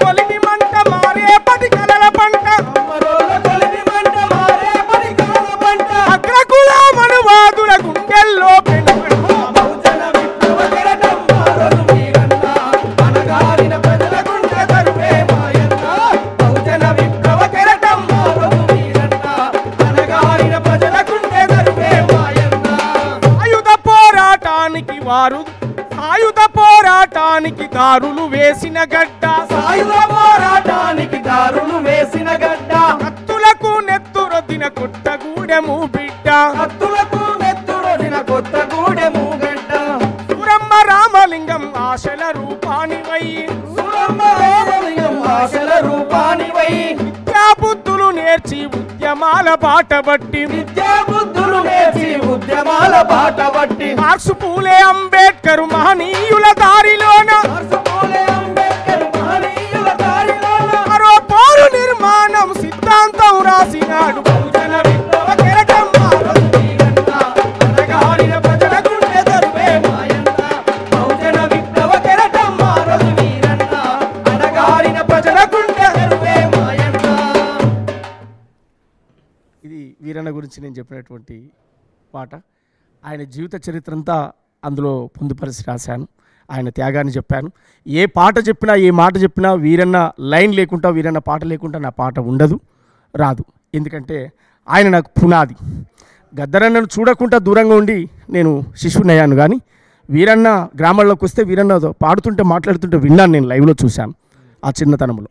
కొలిమి మంట మారే పది కలల పంట, అగ్రకుల మనువాదుల గుండెల్లో సాయుధ పోరాటానికి దారులు వేసిన గడ్డ, సాయుధ పోరాటానికి దారులు వేసిన గడ్డ, కత్తులకు నెత్తురొద్దిన కొత్తగూడెము బిడ్డ, కత్తులకు నెత్తురొదిన కొత్తగూడెము గడ్డ, సురమ్మ రామలింగం ఆశల రూపానివై, సురమ్మ రామలింగం ఆశల రూపానివై, విద్యాబుద్ధులు నేర్చి ఉద్యమాల బాటబట్టి, విద్యాబుద్ధులు నేర్చి ఉద్యమాల బాటబట్టి, మార్క్స్ పూలే అంబేద్కర్ మహనీయుల దారిలోన, మరో పోరు నిర్మాణం సిద్ధాంతం రాసినాడు. బహుజన విప్లవ కెరటం మారోజు వీరన్న, అనగారిన ప్రజల గుండె తరువే మాయన్న. బహుజన విప్లవ కెరటం మారోజు వీరన్న, అనగారిన ప్రజల గుండె తరువే మాయన్న. ఇది వీరన్న గురించి నేను చెప్పినటువంటి పాట. ఆయన జీవిత చరిత్ర అంతా అందులో పొందుపరిచి రాశాను. ఆయన త్యాగాన్ని చెప్పాను. ఏ పాట చెప్పినా ఏ మాట చెప్పినా వీరన్న లైన్ లేకుండా, వీరన్న పాట లేకుండా నా పాట ఉండదు, రాదు. ఎందుకంటే ఆయన నాకు పునాది. గద్దరన్నను చూడకుండా దూరంగా ఉండి నేను శిశువునయ్యాను, కానీ వీరన్న గ్రామాల్లోకి వస్తే వీరన్న పాడుతుంటే మాట్లాడుతుంటే విన్నాను, నేను లైవ్లో చూశాను ఆ చిన్నతనంలో.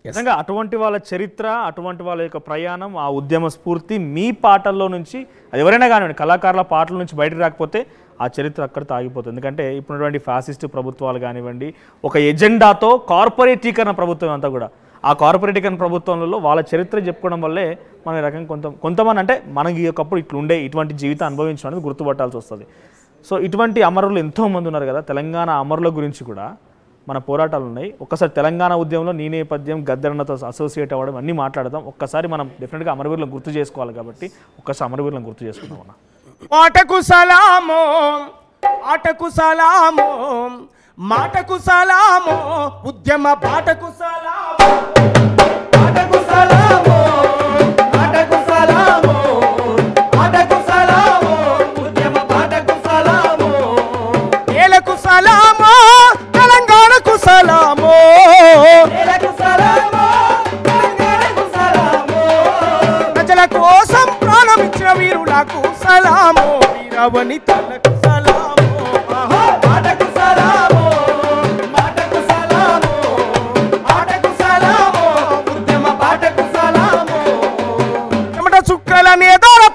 నిజంగా అటువంటి వాళ్ళ చరిత్ర, అటువంటి వాళ్ళ యొక్క ప్రయాణం, ఆ ఉద్యమ స్ఫూర్తి మీ పాటల్లో నుంచి, అది ఎవరైనా కానివ్వండి, కళాకారుల పాటల నుంచి బయటకు రాకపోతే ఆ చరిత్ర అక్కడితో ఆగిపోతుంది. ఎందుకంటే ఇప్పుడున్నటువంటి ఫ్యాసిస్ట్ ప్రభుత్వాలు కానివ్వండి, ఒక ఎజెండాతో కార్పొరేటీకరణ ప్రభుత్వం అంతా కూడా, ఆ కార్పొరేటీకరణ ప్రభుత్వంలో వాళ్ళ చరిత్ర చెప్పుకోవడం వల్లే మన రకంగా కొంతమంది అంటే మనకి ఒకప్పుడు ఇట్లుండే, ఇటువంటి జీవితం అనుభవించడం అనేది గుర్తుపట్టాల్సి వస్తుంది. సో ఇటువంటి అమరులు ఎంతోమంది ఉన్నారు కదా. తెలంగాణ అమరుల గురించి కూడా మన పోరాటాలు ఉన్నాయి. ఒక్కసారి తెలంగాణ ఉద్యమంలో నీ నేపథ్యం, గద్దరన్నతో అసోసియేట్ అవ్వడం అన్నీ మాట్లాడదాం. ఒక్కసారి మనం డెఫినెట్గా అమరవీరులను గుర్తు చేసుకోవాలి కాబట్టి ఒక్కసారి అమరవీరులను గుర్తు చేసుకుందాం అన్న. పాటకు సలామో, ఆటకు సలామో, మాటకు సలామో, ఉద్యమ పాటకు సలామో, పాటకు సలామో, ఆటకు సలామో, ఆటకు సలామో, ఉద్యమ పాటకు సలామో, ఏలకు సలామో, తెలంగాణకు సలామో, నేలకు సలామో, తెలంగాణకు సలామో, ప్రజల కోసం ప్రాణమిచ్చిన వీరులకు సలామో, వీరవనితలకు సలామో, పాటకు సలామో.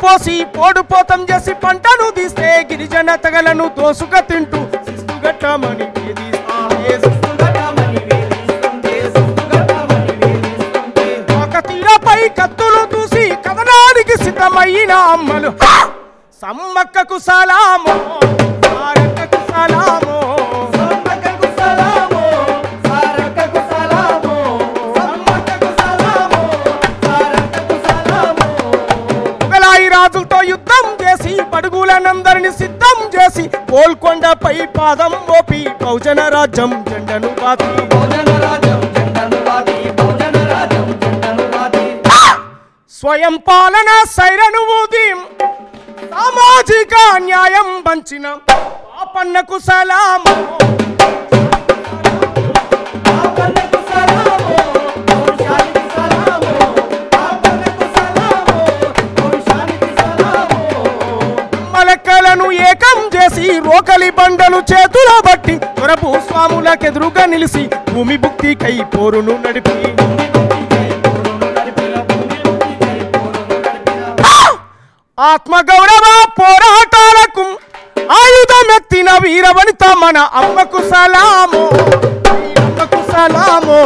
పోసి పోడుపోతం చేసి పంటను తీస్తే గిరిజన తెగలను దోసుక తింటూ శిస్తుగట్టమని ఒక తీరపై కత్తులు దూసి కథనానికి సిద్ధమైన అమ్మలు సమ్మక్కకు సలామో సారక్కకు సలామో రాజులతో యుద్ధం చేసి పడుగులనందరిని సిద్ధం చేసి గోల్కొండపై పాదం మోపి బహుజన రాజ్యం జెండను బాతి స్వయం పాలన సైరను ఊది సామాజిక న్యాయం పంచిన పాపన్నకు సలాము మలకలను ఏకం చేసి రోకలి బండలు చేతుల బట్టి దొరపు స్వాములకెదురుగా నిలిసి భూమి భుక్తికై పోరును నడిపి ఆత్మగౌరవ పోరాటాలకు ఆయుధమెత్తిన వీరవనిత మన అమ్మకు సలాము అమ్మకు సలాము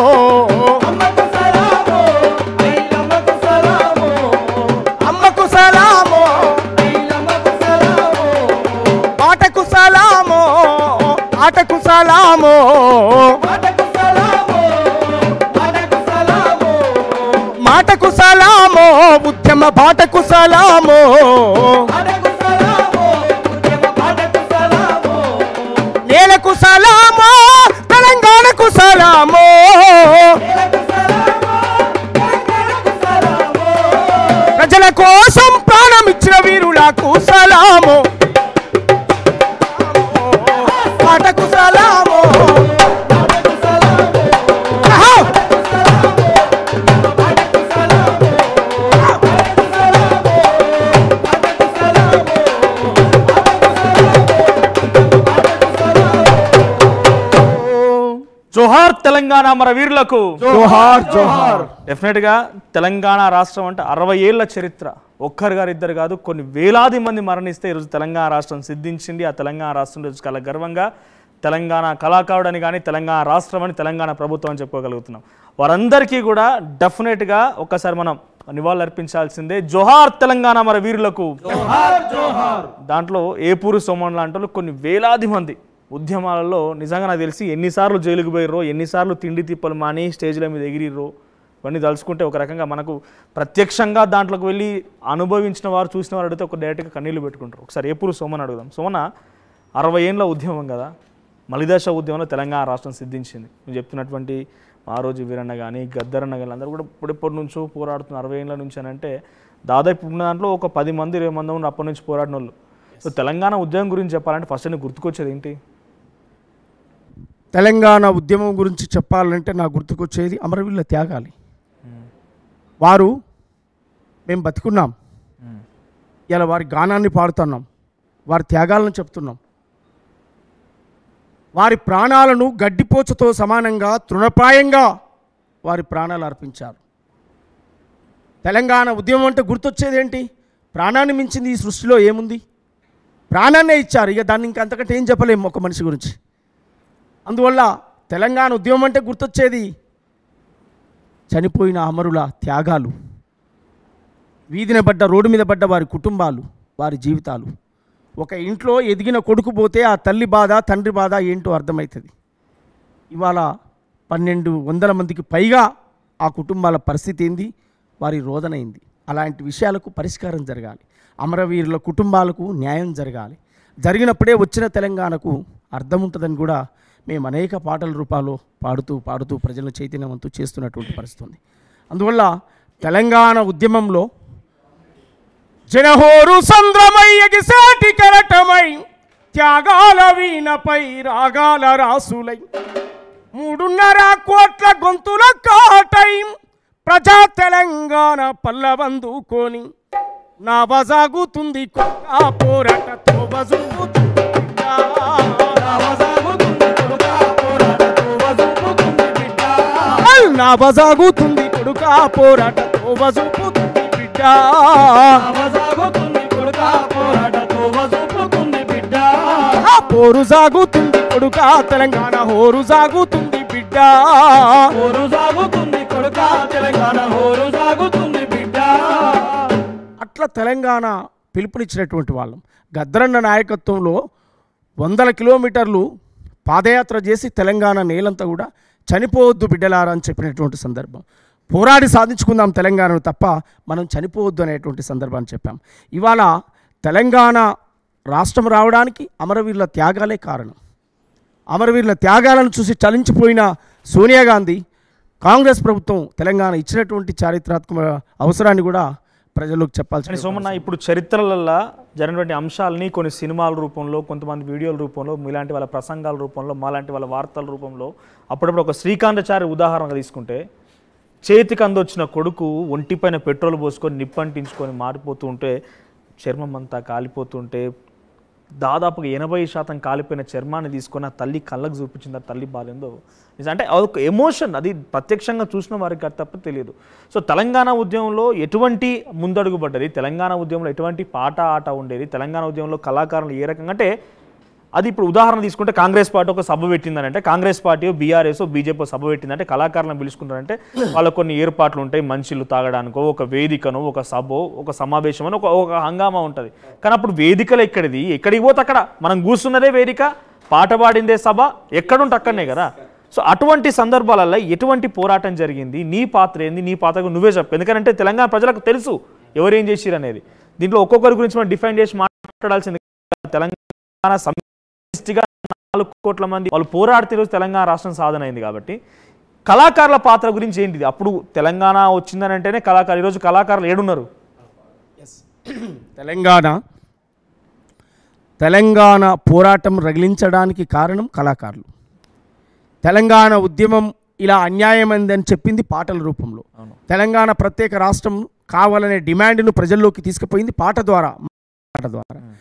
అమ్మకు సలాము ఆటకు సలాము ఆటకు సలాము మాటకు సలామో ఉద్యమ బాటకు సలామో నేలకు సలామో తెలంగాణకు సలామో ప్రజల కోసం ప్రాణమిచ్చిన వీరులకు సలామో బాటకు సలామో జోహార్ తెలంగాణ మన వీరులకు జోహార్ జోహార్. డెఫినెట్ గా తెలంగాణ రాష్ట్రం అంటే 60 ఏళ్ల చరిత్ర. ఒక్కరు గారు ఇద్దరు కాదు, కొన్ని వేలాది మంది మరణిస్తే ఈరోజు తెలంగాణ రాష్ట్రం సిద్ధించింది. ఆ తెలంగాణ రాష్ట్రం రోజు చాలా గర్వంగా తెలంగాణ కళాకారుడు అని కానీ తెలంగాణ రాష్ట్రం అని తెలంగాణ ప్రభుత్వం అని చెప్పుకోగలుగుతున్నాం. వారందరికీ కూడా డెఫినెట్గా ఒక్కసారి మనం నివాళులు అర్పించాల్సిందే. జోహార్ తెలంగాణ మన వీరులకు. దాంట్లో ఏపూరు సోమన్ లాంటి కొన్ని వేలాది మంది ఉద్యమాలలో నిజంగా నాకు తెలిసి ఎన్నిసార్లు జైలుకు పోయిర్రో, ఎన్నిసార్లు తిండి తిప్పలు మాని స్టేజ్ల మీద ఎగిరిర్రో, ఇవన్నీ తలుచుకుంటే ఒక రకంగా మనకు ప్రత్యక్షంగా దాంట్లోకి వెళ్ళి అనుభవించిన వారు చూసిన వారు అడిగితే ఒక డైరెక్ట్గా కన్నీళ్ళు పెట్టుకుంటారు. ఒకసారి ఏపూరు సోమన్ అడుగుదాం. సోమన 60 ఏళ్ళ ఉద్యమం కదా, మలిదశ ఉద్యమంలో తెలంగాణ రాష్ట్రం సిద్ధించింది. మీరు చెప్తున్నటువంటి మారోజు వీరన్న కానీ గద్దరన్న కానీ అందరూ కూడా ఇప్పటి నుంచో పోరాడుతున్న 60 ఏళ్ళ నుంచి అని అంటే దాదాపు ఉన్న దాంట్లో ఒక 10 మంది 20 మంది ఉన్న అప్పటి నుంచి పోరాడిన వాళ్ళు. సో తెలంగాణ ఉద్యమం గురించి చెప్పాలంటే ఫస్ట్ నీకు గుర్తుకొచ్చేది ఏంటి? తెలంగాణ ఉద్యమం గురించి చెప్పాలంటే నాకు గుర్తుకొచ్చేది అమరవీరుల త్యాగాలి. వారు మేము బతికున్నాం, ఇలా వారి గానాన్ని పాడుతున్నాం, వారి త్యాగాలను చెప్తున్నాం. వారి ప్రాణాలను గడ్డిపోచతో సమానంగా తృణప్రాయంగా వారి ప్రాణాలు అర్పించారు. తెలంగాణ ఉద్యమం అంటే గుర్తొచ్చేది ఏంటి? ప్రాణాన్ని మించింది ఈ సృష్టిలో ఏముంది? ప్రాణాన్నే ఇచ్చారు. ఇక దాన్ని ఇంకా అంతకంటే ఏం చెప్పలేము ఒక మనిషి గురించి. అందువల్ల తెలంగాణ ఉద్యమం అంటే గుర్తొచ్చేది చనిపోయిన అమరుల త్యాగాలు, వీధిన పడ్డ రోడ్డు మీద పడ్డ వారి కుటుంబాలు, వారి జీవితాలు. ఒక ఇంట్లో ఎదిగిన కొడుకు పోతే ఆ తల్లి బాధ తండ్రి బాధ ఏంటో అర్థమవుతుంది. ఇవాళ 1200 మందికి పైగా ఆ కుటుంబాల పరిస్థితి ఏంది, వారి రోదన ఏంది. అలాంటి విషయాలకు పరిష్కారం జరగాలి. అమరవీరుల కుటుంబాలకు న్యాయం జరగాలి. జరిగినప్పుడే వచ్చిన తెలంగాణకు అర్థం ఉంటుందని కూడా మేము అనేక పాటల రూపాల్లో పాడుతూ ప్రజలను చైతన్యవంతం చేస్తున్నటువంటి పరిస్థితి ఉంది. అందువల్ల తెలంగాణ ఉద్యమంలో జనహోరు సంద్రమై ఎగిసాటి కెరటమై త్యాగాల వీణపై రాగాల రాసులై 3.5 కోట్ల గొంతుల కాటై ప్రజా తెలంగాణ పల్లవందుకొని నా వజాగుతుంది కొడుకా పోరాటతో వజుగుతుంది నా వజాగుతుంది కొడుకా పోరాటతో వజుగుతుంది బిడ్డ. బిడ్డ సాగుతుంది కొడుక పోరాట తోవ చూపుతుంది బిడ్డ పోరు సాగుతుంది కొడుక తెలంగాణ హోరు సాగుతుంది బిడ్డ హోరు సాగుతుంది కొడుక తెలంగాణ హోరు సాగుతుంది బిడ్డ అట్లా తెలంగాణ పిలుపునిచ్చినటువంటి వాళ్ళం. గద్దరన్న నాయకత్వంలో 100 కిలోమీటర్లు పాదయాత్ర చేసి తెలంగాణ నేలంతా కూడా చనిపోవద్దు బిడ్డలారా అని చెప్పినటువంటి సందర్భం. పోరాడి సాధించుకుందాం తెలంగాణను తప్ప మనం చనిపోవద్దు అనేటువంటి సందర్భాన్ని చెప్పాం. ఇవాళ తెలంగాణ రాష్ట్రం రావడానికి అమరవీరుల త్యాగాలే కారణం. అమరవీరుల త్యాగాలను చూసి చలించిపోయిన సోనియా గాంధీ కాంగ్రెస్ ప్రభుత్వం తెలంగాణ ఇచ్చినటువంటి చారిత్రాత్మక అవసరాన్ని కూడా ప్రజల్లోకి చెప్పాల్సి. సోమన్న, ఇప్పుడు చరిత్రలలో జరిగినటువంటి అంశాలని కొన్ని సినిమాల రూపంలో, కొంతమంది వీడియోల రూపంలో, మీలాంటి వాళ్ళ ప్రసంగాల రూపంలో, మాలాంటి వాళ్ళ వార్తల రూపంలో అప్పుడప్పుడు ఒక శ్రీకాంతాచారి ఉదాహరణగా తీసుకుంటే, చేతికి అందొచ్చిన కొడుకు ఒంటిపైన పెట్రోల్ పోసుకొని నిప్పంటించుకొని మారిపోతూ ఉంటే, చర్మం అంతా కాలిపోతుంటే, దాదాపుగా 80% కాలిపోయిన చర్మాన్ని తీసుకొని ఆ తల్లి కళ్ళకు చూపించింది. ఆ తల్లి బాధ ఏందో నిజం. అంటే అదొక ఎమోషన్, అది ప్రత్యక్షంగా చూసిన వారికి తప్ప తెలియదు. సో తెలంగాణ ఉద్యమంలో ఎటువంటి ముందడుగు పడ్డది, తెలంగాణ ఉద్యమంలో ఎటువంటి పాట ఆట ఉండేది, తెలంగాణ ఉద్యమంలో కళాకారులు ఏ రకంగా, అంటే అది ఇప్పుడు ఉదాహరణ తీసుకుంటే కాంగ్రెస్ పార్టీ ఒక సభ పెట్టిందని, అంటే కాంగ్రెస్ పార్టీ బీఆర్ఎస్ బీజేపీ సభ పెట్టిందంటే కళాకారులను పిలుచుకుంటారంటే వాళ్ళకు కొన్ని ఏర్పాట్లు ఉంటాయి. మంచిలు తాగడానికో, ఒక వేదికను, ఒక సభ, ఒక సమావేశం అని ఒక హంగామా ఉంటుంది. కానీ అప్పుడు వేదికలు ఎక్కడిది, ఎక్కడికి పోతే అక్కడ మనం కూర్చున్నదే వేదిక, పాట పాడిందే సభ, ఎక్కడుంటే అక్కడనే కదా. సో అటువంటి సందర్భాలలో ఎటువంటి పోరాటం జరిగింది, నీ పాత్ర ఏంది, నీ పాత్రకు నువ్వే చెప్పు. ఎందుకంటే తెలంగాణ ప్రజలకు తెలుసు ఎవరేం చేసిరు అనేది. దీంట్లో ఒక్కొక్కరి గురించి మనం డిఫైన్ చేసి మాట్లాడాల్సింది. తెలంగాణ సమిష్టిగా 4 కోట్ల మంది వాళ్ళు పోరాడితే రోజు తెలంగాణ రాష్ట్రం సాధన అయింది. కాబట్టి కళాకారుల పాత్ర గురించి ఏంటిది? అప్పుడు తెలంగాణ వచ్చిందని అంటేనే కళాకారులు, ఈరోజు కళాకారులు ఏడున్నారు? తెలంగాణ పోరాటం రగిలించడానికి కారణం కళాకారులు. తెలంగాణ ఉద్యమం ఇలా అన్యాయమైందని చెప్పింది పాటల రూపంలో. తెలంగాణ ప్రత్యేక రాష్ట్రం కావాలనే డిమాండ్ను ప్రజల్లోకి తీసుకుపోయింది పాట ద్వారా.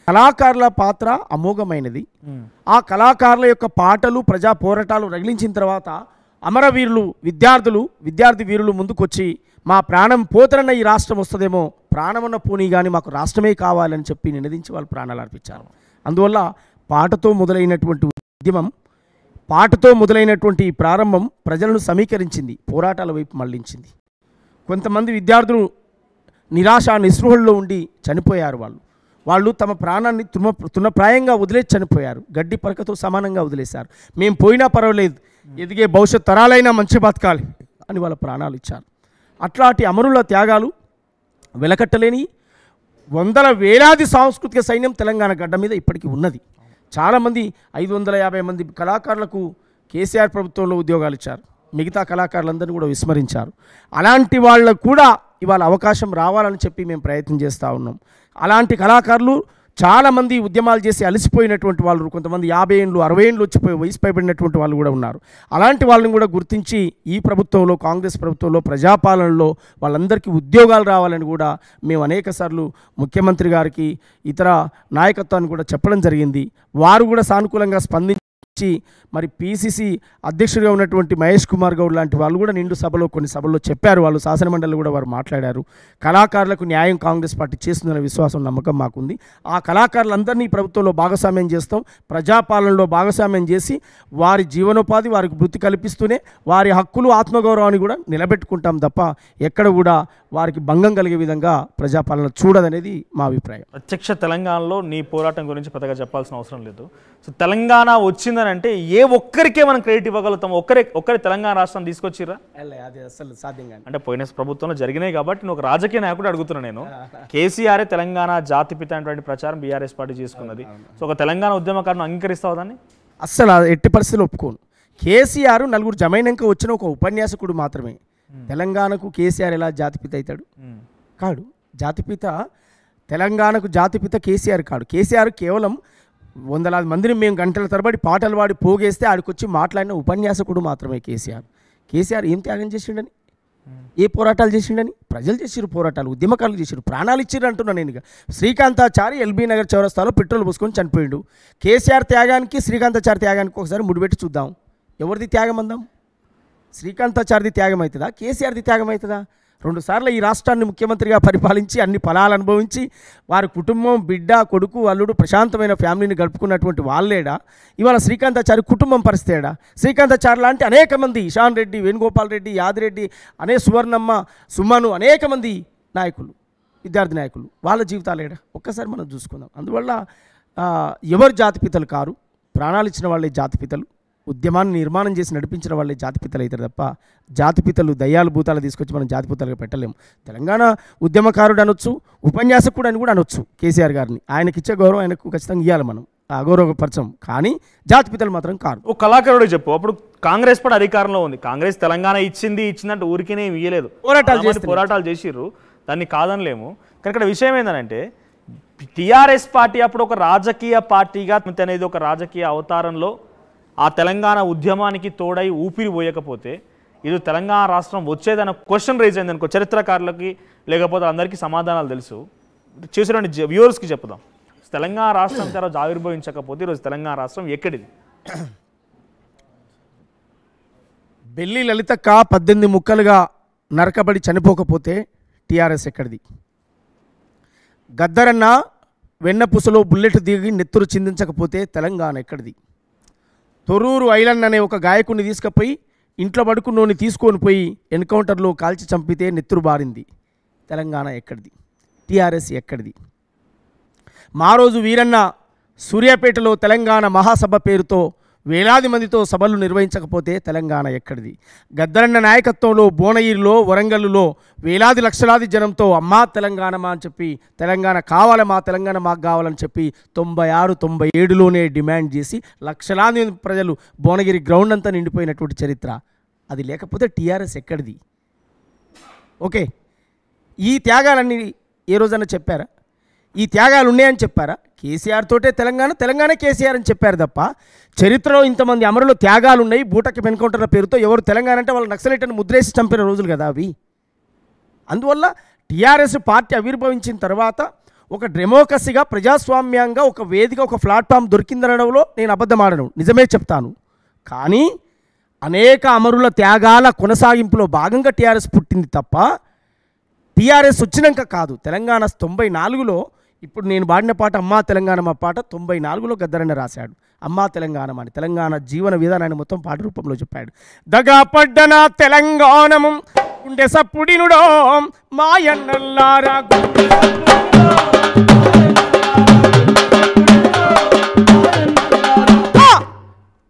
కళాకారుల పాత్ర అమోఘమైనది. ఆ కళాకారుల యొక్క పాటలు, ప్రజా పోరాటాలు రగిలించిన తర్వాత అమరవీరులు, విద్యార్థి వీరులు ముందుకొచ్చి మా ప్రాణం పోతరన్న ఈ రాష్ట్రం వస్తుందేమో, ప్రాణమన్న పోనీ కానీ మాకు రాష్ట్రమే కావాలని చెప్పి నినదించి వాళ్ళు ప్రాణాలు అర్పించారు. అందువల్ల పాటతో మొదలైనటువంటి ఉద్యమం, పాటతో మొదలైనటువంటి ప్రారంభం ప్రజలను సమీకరించింది, పోరాటాల వైపు మళ్లించింది. కొంతమంది విద్యార్థులు నిరాశ నిస్పృహల్లో ఉండి చనిపోయారు. వాళ్ళు తమ ప్రాణాన్ని తృణప్రాయంగా వదిలేసి చనిపోయారు. గడ్డి పరకతో సమానంగా వదిలేశారు. మేము పోయినా పర్వాలేదు, ఎదిగే భవిష్యత్ తరాలైనా మంచి బతకాలి అని వాళ్ళ ప్రాణాలు ఇచ్చారు. అట్లాంటి అమరుల త్యాగాలు వెలకట్టలేని వందల వేలాది సాంస్కృతిక సైన్యం తెలంగాణ గడ్డ మీద ఇప్పటికీ ఉన్నది. చాలామంది 550 మంది కళాకారులకు కేసీఆర్ ప్రభుత్వంలో ఉద్యోగాలు ఇచ్చారు. మిగతా కళాకారులందరినీ కూడా విస్మరించారు. అలాంటి వాళ్ళకు కూడా ఇవాళ అవకాశం రావాలని చెప్పి మేము ప్రయత్నం చేస్తూ ఉన్నాం. అలాంటి కళాకారులు చాలామంది ఉద్యమాలు చేసి అలసిపోయినటువంటి వాళ్ళు, కొంతమంది 50 ఏళ్ళు 60 ఏళ్ళు వచ్చిపోయి వయసు పైబడినటువంటి వాళ్ళు కూడా ఉన్నారు. అలాంటి వాళ్ళని కూడా గుర్తించి ఈ ప్రభుత్వంలో, కాంగ్రెస్ ప్రభుత్వంలో, ప్రజాపాలనలో వాళ్ళందరికీ ఉద్యోగాలు రావాలని కూడా మేము అనేకసార్లు ముఖ్యమంత్రి గారికి, ఇతర నాయకత్వాన్ని కూడా చెప్పడం జరిగింది. వారు కూడా సానుకూలంగా స్పందించి మరి పిసిసి అధ్యక్షుడిగా ఉన్నటువంటి మహేష్ కుమార్ గౌడ్ లాంటి వాళ్ళు కూడా నిండు సభలో, కొన్ని సభల్లో చెప్పారు. వాళ్ళు శాసనమండలిలో కూడా వారు మాట్లాడారు. కళాకారులకు న్యాయం కాంగ్రెస్ పార్టీ చేస్తుందనే విశ్వాసం, నమ్మకం మాకుంది. ఆ కళాకారులందరినీ ప్రభుత్వంలో భాగస్వామ్యం చేస్తాం. ప్రజాపాలనలో భాగస్వామ్యం చేసి వారి జీవనోపాధి, వారికి వృత్తి కల్పిస్తూనే వారి హక్కులు, ఆత్మగౌరవాన్ని కూడా నిలబెట్టుకుంటాం తప్ప ఎక్కడ కూడా వారికి భంగం కలిగే విధంగా ప్రజాపాలన చూడదనేది మా అభిప్రాయం. ప్రత్యక్ష తెలంగాణలో నీ పోరాటం గురించి పెద్దగా చెప్పాల్సిన అవసరం లేదు. సో తెలంగాణ వచ్చిందని అంటే ఏ ఒక్కరికే మనం క్రెడిట్ ఇవ్వగలుగుతాం? ఒక్కరి తెలంగాణ రాష్ట్రం తీసుకొచ్చిరా? అది అసలు సాధ్యంగా అంటే పోయిన ప్రభుత్వంలో జరిగినాయి కాబట్టి నేను ఒక రాజకీయ నాయకుడు అడుగుతున్నా. నేను కేసీఆర్ తెలంగాణ జాతిపిత అనేటువంటి ప్రచారం బీఆర్ఎస్ పార్టీ చేసుకున్నది. సో ఒక తెలంగాణ ఉద్యమకారును అంగీకరిస్తావు దాన్ని? అస్సలు ఎట్టి పరిస్థితులు ఒప్పుకోను. కేసీఆర్ నలుగురు జమైనాక వచ్చిన ఒక ఉపన్యాసకుడు మాత్రమే. తెలంగాణకు కేసీఆర్ ఎలా జాతిపిత అవుతాడు? కాడు. జాతిపిత తెలంగాణకు జాతిపిత కేసీఆర్ కాడు. కేసీఆర్ కేవలం వందలాది మందిని మేము గంటల తరబడి పాటలు పాడి పోగేస్తే ఆడికొచ్చి మాట్లాడిన ఉపన్యాసకుడు మాత్రమే కేసీఆర్ ఏం త్యాగం చేసిండని, ఏ పోరాటాలు చేసిండని? ప్రజలు చేసిరు పోరాటాలు, ఉద్యమకారులు చేసిరు, ప్రాణాలు ఇచ్చిర్రు అంటున్నా నేను. శ్రీకాంతాచారి ఎల్బీ నగర్ చౌరస్తాలో పెట్రోల్ పోసుకొని చనిపోయిండు. కేసీఆర్ త్యాగానికి, శ్రీకాంతాచారి త్యాగానికి ఒకసారి ముడిపెట్టి చూద్దాం. ఎవరిది త్యాగం అందాం? శ్రీకాంతాచారిది త్యాగం అవుతుందా? కేసీఆర్ది త్యాగం అవుతుందా? 2 సార్లు ఈ రాష్ట్రాన్ని ముఖ్యమంత్రిగా పరిపాలించి అన్ని ఫలాలు అనుభవించి వారి కుటుంబం బిడ్డ కొడుకు అల్లుడు ప్రశాంతమైన ఫ్యామిలీని గడుపుకున్నటువంటి వాళ్ళేడా ఇవాళ శ్రీకాంతాచారి కుటుంబం పరిస్థితేడా? శ్రీకాంతాచారి లాంటి అనేక మంది ఇషాన్ రెడ్డి, వేణుగోపాల్ రెడ్డి, యాదిరెడ్డి, సువర్ణమ్మ, సుమను, అనేక మంది నాయకులు, విద్యార్థి నాయకులు, వాళ్ళ జీవితాలేడా ఒక్కసారి మనం చూసుకుందాం. అందువల్ల ఎవరు జాతిపితలు కారు, ప్రాణాలు ఇచ్చిన వాళ్ళే జాతిపితలు, ఉద్యమాన్ని నిర్మాణం చేసి నడిపించిన వాళ్ళే జాతిపితలు అవుతారు తప్ప జాతిపితలు దయ్యాలు భూతాలు తీసుకొచ్చి మనం జాతిపితలుగా పెట్టలేము. తెలంగాణ ఉద్యమకారుడు అనొచ్చు, ఉపన్యాసకుడు అని కూడా అనొచ్చు కేసీఆర్ గారిని. ఆయనకిచ్చే గౌరవం ఆయనకు ఖచ్చితంగా ఇవ్వాలి, మనం అగౌరవపరచం. కానీ జాతిపితలు మాత్రం కారు. ఓ కళాకారుడు చెప్పు, అప్పుడు కాంగ్రెస్ కూడా అధికారంలో ఉంది, కాంగ్రెస్ తెలంగాణ ఇచ్చిందంటే ఊరికేనే ఇయ్యలేదు, పోరాటాలు చేసిర్రు, దాన్ని కాదనలేము. కానీ ఇక్కడ విషయం ఏంటంటే టీఆర్ఎస్ పార్టీ అప్పుడు ఒక రాజకీయ పార్టీగా అనేది ఒక రాజకీయ అవతారంలో ఆ తెలంగాణ ఉద్యమానికి తోడై ఊపిరి పోయకపోతే ఇది తెలంగాణ రాష్ట్రం వచ్చేదన్న క్వశ్చన్ రైజ్ అయింది అనుకో, చరిత్రకారులకి లేకపోతే అందరికీ సమాధానాలు తెలుసు, చూసినటువంటి వ్యూవర్స్కి చెప్దాం. తెలంగాణ రాష్ట్రం తర్వాత ఆవిర్భవించకపోతే ఈరోజు తెలంగాణ రాష్ట్రం ఎక్కడిది? బెల్లి లలితక్క 18 ముక్కలుగా నరకబడి చనిపోకపోతే టీఆర్ఎస్ ఎక్కడిది? గద్దరన్న వెన్నపూసలో బుల్లెట్ దిగి నెత్తురు చిందించకపోతే తెలంగాణ ఎక్కడిది? తొర్రూరు ఐలన్ అనే ఒక గాయకుడిని తీసుకుపోయి ఇంట్లో పడుకున్నోని తీసుకొని పోయి ఎన్కౌంటర్లో కాల్చి చంపితే నెత్తురు బారింది, తెలంగాణ ఎక్కడిది? టీఆర్ఎస్ ఎక్కడిది? మారోజు వీరన్న సూర్యాపేటలో తెలంగాణ మహాసభ పేరుతో వేలాది మందితో సభలు నిర్వహించకపోతే తెలంగాణ ఎక్కడిది? గద్దరన్న నాయకత్వంలో భువనగిరిలో, వరంగల్లో వేలాది లక్షలాది జనంతో అమ్మా తెలంగాణమా అని చెప్పి తెలంగాణ కావాలి, మా తెలంగాణ మాకు కావాలని చెప్పి 96, 97లోనే డిమాండ్ చేసి లక్షలాది ప్రజలు భువనగిరి గ్రౌండ్ అంతా నిండిపోయినటువంటి చరిత్ర. అది లేకపోతే టీఆర్ఎస్ ఎక్కడిది? ఓకే, ఈ త్యాగాలన్నీ ఏ రోజైనా చెప్పారా? ఈ త్యాగాలు ఉన్నాయని చెప్పారా? కేసీఆర్ తోటే తెలంగాణ కేసీఆర్ అని చెప్పారు తప్ప చరిత్రలో ఇంతమంది అమరులు త్యాగాలు ఉన్నాయి, బూటకి ఎన్కౌంటర్ల పేరుతో ఎవరు తెలంగాణ అంటే వాళ్ళు నక్సలైట్ అని ముద్రేసి చంపిన రోజులు కదా అవి. అందువల్ల టీఆర్ఎస్ పార్టీ ఆవిర్భవించిన తర్వాత ఒక డెమోక్రసీగా, ప్రజాస్వామ్యంగా ఒక వేదిక, ఒక ప్లాట్ఫామ్ దొరికిందనడంలో నేను అబద్ధమాడను, నిజమే చెప్తాను. కానీ అనేక అమరుల త్యాగాల కొనసాగింపులో భాగంగా టీఆర్ఎస్ పుట్టింది తప్ప టీఆర్ఎస్ వచ్చినాక కాదు. తెలంగాణ 94లో ఇప్పుడు నేను పాడిన పాట అమ్మా తెలంగాణ మా పాట 94లో గద్దరన్న రాశాడు అమ్మా తెలంగాణ అని. తెలంగాణ జీవన విధానాన్ని మొత్తం పాట రూపంలో చెప్పాడు. దగా పడ్డన తెలంగాణము గుండె సప్పుడినుడో మాయన్నల్లారా,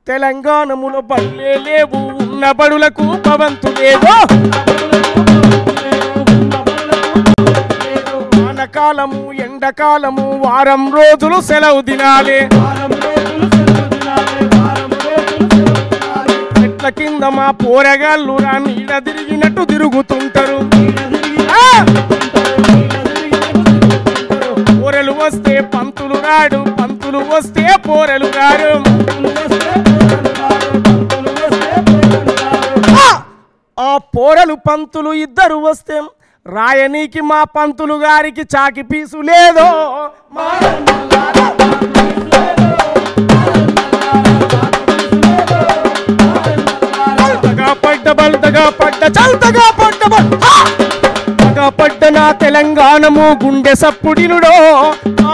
తెలంగాణములో బళ్ళే లేవు, ఉన్న బడులకు భవంతు లేదో, వానకాలము ఎండకాలము వారం రోజులు సెలవు దినాలే, చెట్ల కింద మా పోరగాళ్ళు నీడ తిరిగినట్టు తిరుగుతుంటారు, పోరెలు వస్తే పంతులు రాడు, పంతులు వస్తే పోరెలు రాడు, ఆ పోరెలు పంతులు ఇద్దరు వస్తే రాయనీకి మా పంతులు గారికి చాకి పీసు లేదో, బల్తగా పడ్డ చల్తగా పడ్డ నా తెలంగాణము గుండె సప్పుడినుడో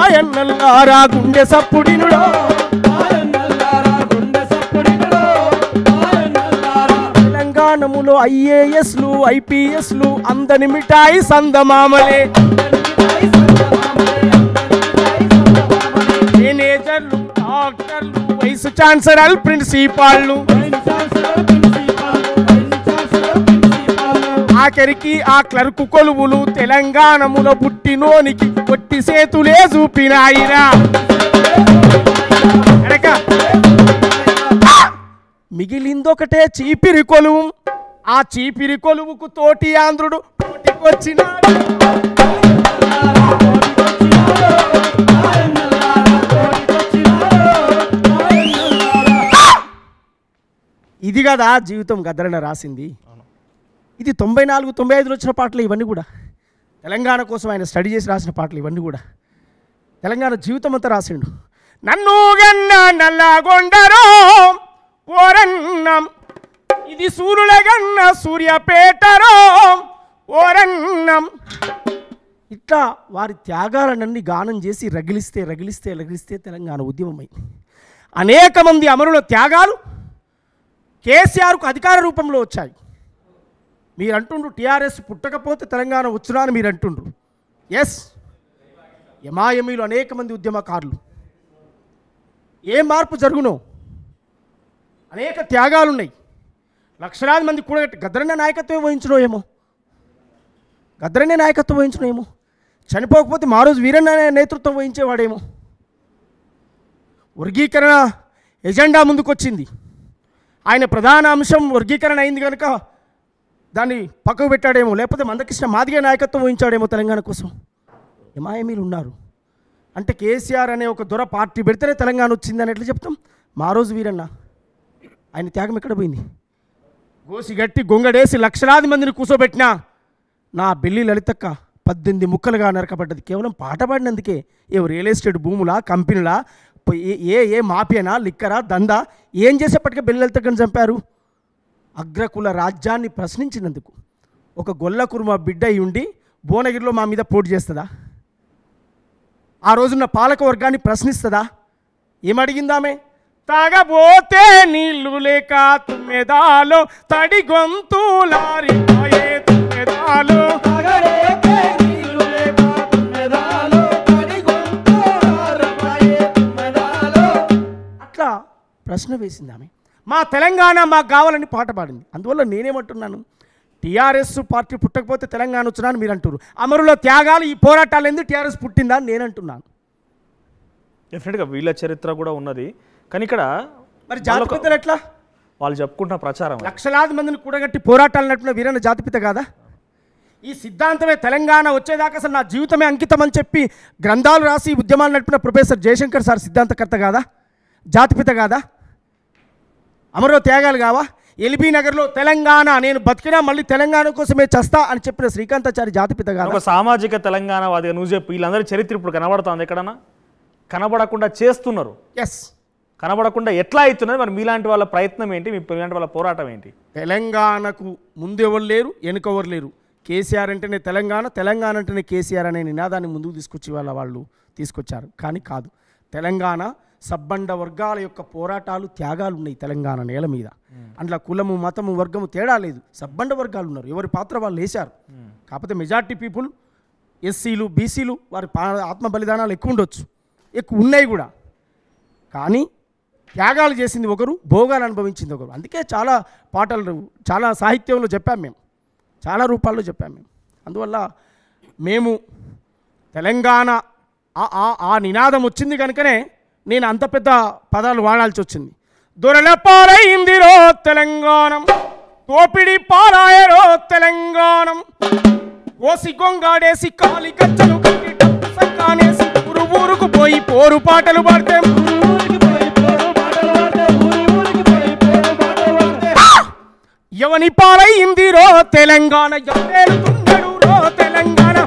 ఆయన్నల్లారా, గుండె సప్పుడినుడో, తెలంగాణములో IASలు IPSలు అందని మిఠాయి సందమామలే, మేనేజర్లు డాక్టర్లు వైస్ ఛాన్సలర్ ప్రిన్సిపాల్లు, ఆఖరికి ఆ క్లర్కు కొలువులు తెలంగాణములో పుట్టినోనికి కొట్టి సేతులే చూపినాయిరా. మిగిలిందొకటే చీపిరి కొలువు, ఆ చీపిరి కొలువుకు తోటి ఆంధ్రుడు పోటీకొచ్చినాడు. ఇది కదా జీవితం గద్దరన్న రాసింది. ఇది 94, 95లో వచ్చిన పాటలు ఇవన్నీ కూడా, తెలంగాణ కోసం ఆయన స్టడీ చేసి రాసిన పాటలు ఇవన్నీ కూడా. తెలంగాణ జీవితం అంతా రాసిండు. నన్ను గన్న నల్లగొండరో కోరన్నం, ఇది సూర్యుల గన్న సూర్యాపేటరో ఓరన్నం. ఇట్లా వారి త్యాగాలన్నీ గానం చేసి రగిలిస్తే రగిలిస్తే రగిలిస్తే తెలంగాణ ఉద్యమమై అనేక మంది అమరుల త్యాగాలు కేసీఆర్కు అధికార రూపంలో వచ్చాయి. మీరు అంటుండ్రు టీఆర్ఎస్ పుట్టకపోతే తెలంగాణ వచ్చునా అని మీరు అంటుండ్రు. ఎస్, ఎమాయమీలు అనేక మంది ఉద్యమకారులు. ఏ మార్పు జరుగునో అనేక త్యాగాలు ఉన్నాయి. లక్షలాది మంది కూడా గద్దరనే నాయకత్వం వహించడో ఏమో, గద్దరనే నాయకత్వం వహించడం ఏమో, చనిపోకపోతే మా రోజు వీరన్న నేతృత్వం వహించేవాడేమో. వర్గీకరణ ఎజెండా ముందుకొచ్చింది. ఆయన ప్రధాన అంశం వర్గీకరణ అయింది కనుక దాన్ని పక్కకు పెట్టాడేమో, లేకపోతే మందకృష్ణ మాదిగ నాయకత్వం వహించాడేమో తెలంగాణ కోసం. ఎమాయమీలు ఉన్నారు. అంటే కేసీఆర్ అనే ఒక దొర పార్టీ పెడితేనే తెలంగాణ వచ్చిందని ఎట్లా చెప్తాం? మా రోజు వీరన్న ఆయన త్యాగం ఎక్కడ పోయింది? గోసి గట్టి గొంగడేసి లక్షలాది మందిని కూర్చోబెట్టినా నా బెల్లి లలితక్క 18 ముక్కలుగా నరకబడ్డది కేవలం పాట పాడినందుకే. ఏ రియల్ ఎస్టేట్ భూములా, కంపెనీలా, ఏ మాఫియానా, లిక్కరా, దందా ఏం చేసేప్పటికే బెల్లి లలితక్కని చంపారు? అగ్రకుల రాజ్యాన్ని ప్రశ్నించినందుకు. ఒక గొల్ల కుర్మ బిడ్డ అయి ఉండి భువనగిరిలో మా మీద పోటీ చేస్తుందా? ఆ రోజున్న పాలక వర్గాన్ని ప్రశ్నిస్తుందా? ఏమడిగిందామే? తాగబోతే నీళ్లు లేక తుమ్మెదాలో తడి గొంతులారిపోయే తుమ్మెదాలో. అట్లా ప్రశ్న వేసింది ఆమె. మా తెలంగాణ మాకు కావాలని పాట పాడింది. అందువల్ల నేనేమంటున్నాను, టీఆర్ఎస్ పార్టీ పుట్టకపోతే తెలంగాణ వచ్చినా అని మీరు అంటారు. అమరుల త్యాగాలు ఈ పోరాటాలు ఎందుకు టీఆర్ఎస్ పుట్టిందా అని నేను అంటున్నాను. డెఫినెట్గా వీళ్ళ చరిత్ర కూడా ఉన్నది. కానీ ఇక్కడ మరి జాతిపితలు ఎట్లా? వాళ్ళు చెప్పుకుంటున్న ప్రచారం లక్షలాది మందిని కూడగట్టి పోరాటాలు నడిపిన వీరన్న జాతిపిత కాదా? ఈ సిద్ధాంతమే తెలంగాణ వచ్చేదాకా అసలు నా జీవితమే అంకితం అని చెప్పి గ్రంథాలు రాసి ఉద్యమాలు నడిపిన ప్రొఫెసర్ జయశంకర్ సార్ సిద్ధాంతకర్త కాదా? జాతిపిత కాదా? అమరో త్యాగాలు కావా? ఎల్బీ నగర్లో తెలంగాణ నేను బతికినా మళ్ళీ తెలంగాణ కోసమే చస్తా అని చెప్పిన శ్రీకాంతాచారి జాతిపిత కాదా? ఒక సామాజిక తెలంగాణవాదిగా నువ్వు చెప్పి వీళ్ళందరి చరిత్ర ఇప్పుడు కనబడుతుంది ఎక్కడన్నా? కనబడకుండా చేస్తున్నారు. ఎస్, కనబడకుండా ఎట్లా అవుతున్నది? మరి మీలాంటి వాళ్ళ ప్రయత్నం ఏంటి? మీలాంటి వాళ్ళ పోరాటం ఏంటి? తెలంగాణకు ముందు ఎవరు లేరు, వెనుక ఎవరు లేరు. కేసీఆర్ అంటేనే తెలంగాణ, తెలంగాణ అంటేనే కేసీఆర్ అనే నినాదాన్ని ముందుకు తీసుకొచ్చి వాళ్ళు తీసుకొచ్చారు. కానీ కాదు, తెలంగాణ సబ్బండ వర్గాల యొక్క పోరాటాలు, త్యాగాలు ఉన్నాయి తెలంగాణ నేల మీద. అందులో కులము, మతము, వర్గము తేడా లేదు. సబ్బండ వర్గాలు ఉన్నారు, ఎవరి పాత్ర వాళ్ళు వేశారు. కాకపోతే మెజార్టీ పీపుల్ ఎస్సీలు, బీసీలు వారి ఆత్మ బలిదానాలు ఎక్కువ ఉండొచ్చు, ఎక్కువ ఉన్నాయి కూడా. కానీ త్యాగాలు చేసింది ఒకరు, భోగాలు అనుభవించింది ఒకరు. అందుకే చాలా పాటలు, చాలా సాహిత్యంలో చెప్పాం మేము, చాలా రూపాల్లో చెప్పాం మేము. అందువల్ల మేము తెలంగాణ ఆ నినాదం వచ్చింది కనుకనే నేను అంత పెద్ద పదాలు వాడాల్సి వచ్చింది. దొరల పాలైందిరో తెలంగాణం, తోపిడి పారాయరో తెలంగాణం, ఓసి గొంగాడేసి కాలి కచ్చలు కట్టి డప్పు సంకానేసి ఊరు ఊరుకు పోయి పోరు పాటలు పాడితే ఎవని పాలైందిరో తెలంగాణ, ఎవరేలుతున్నాడు రో తెలంగాణ,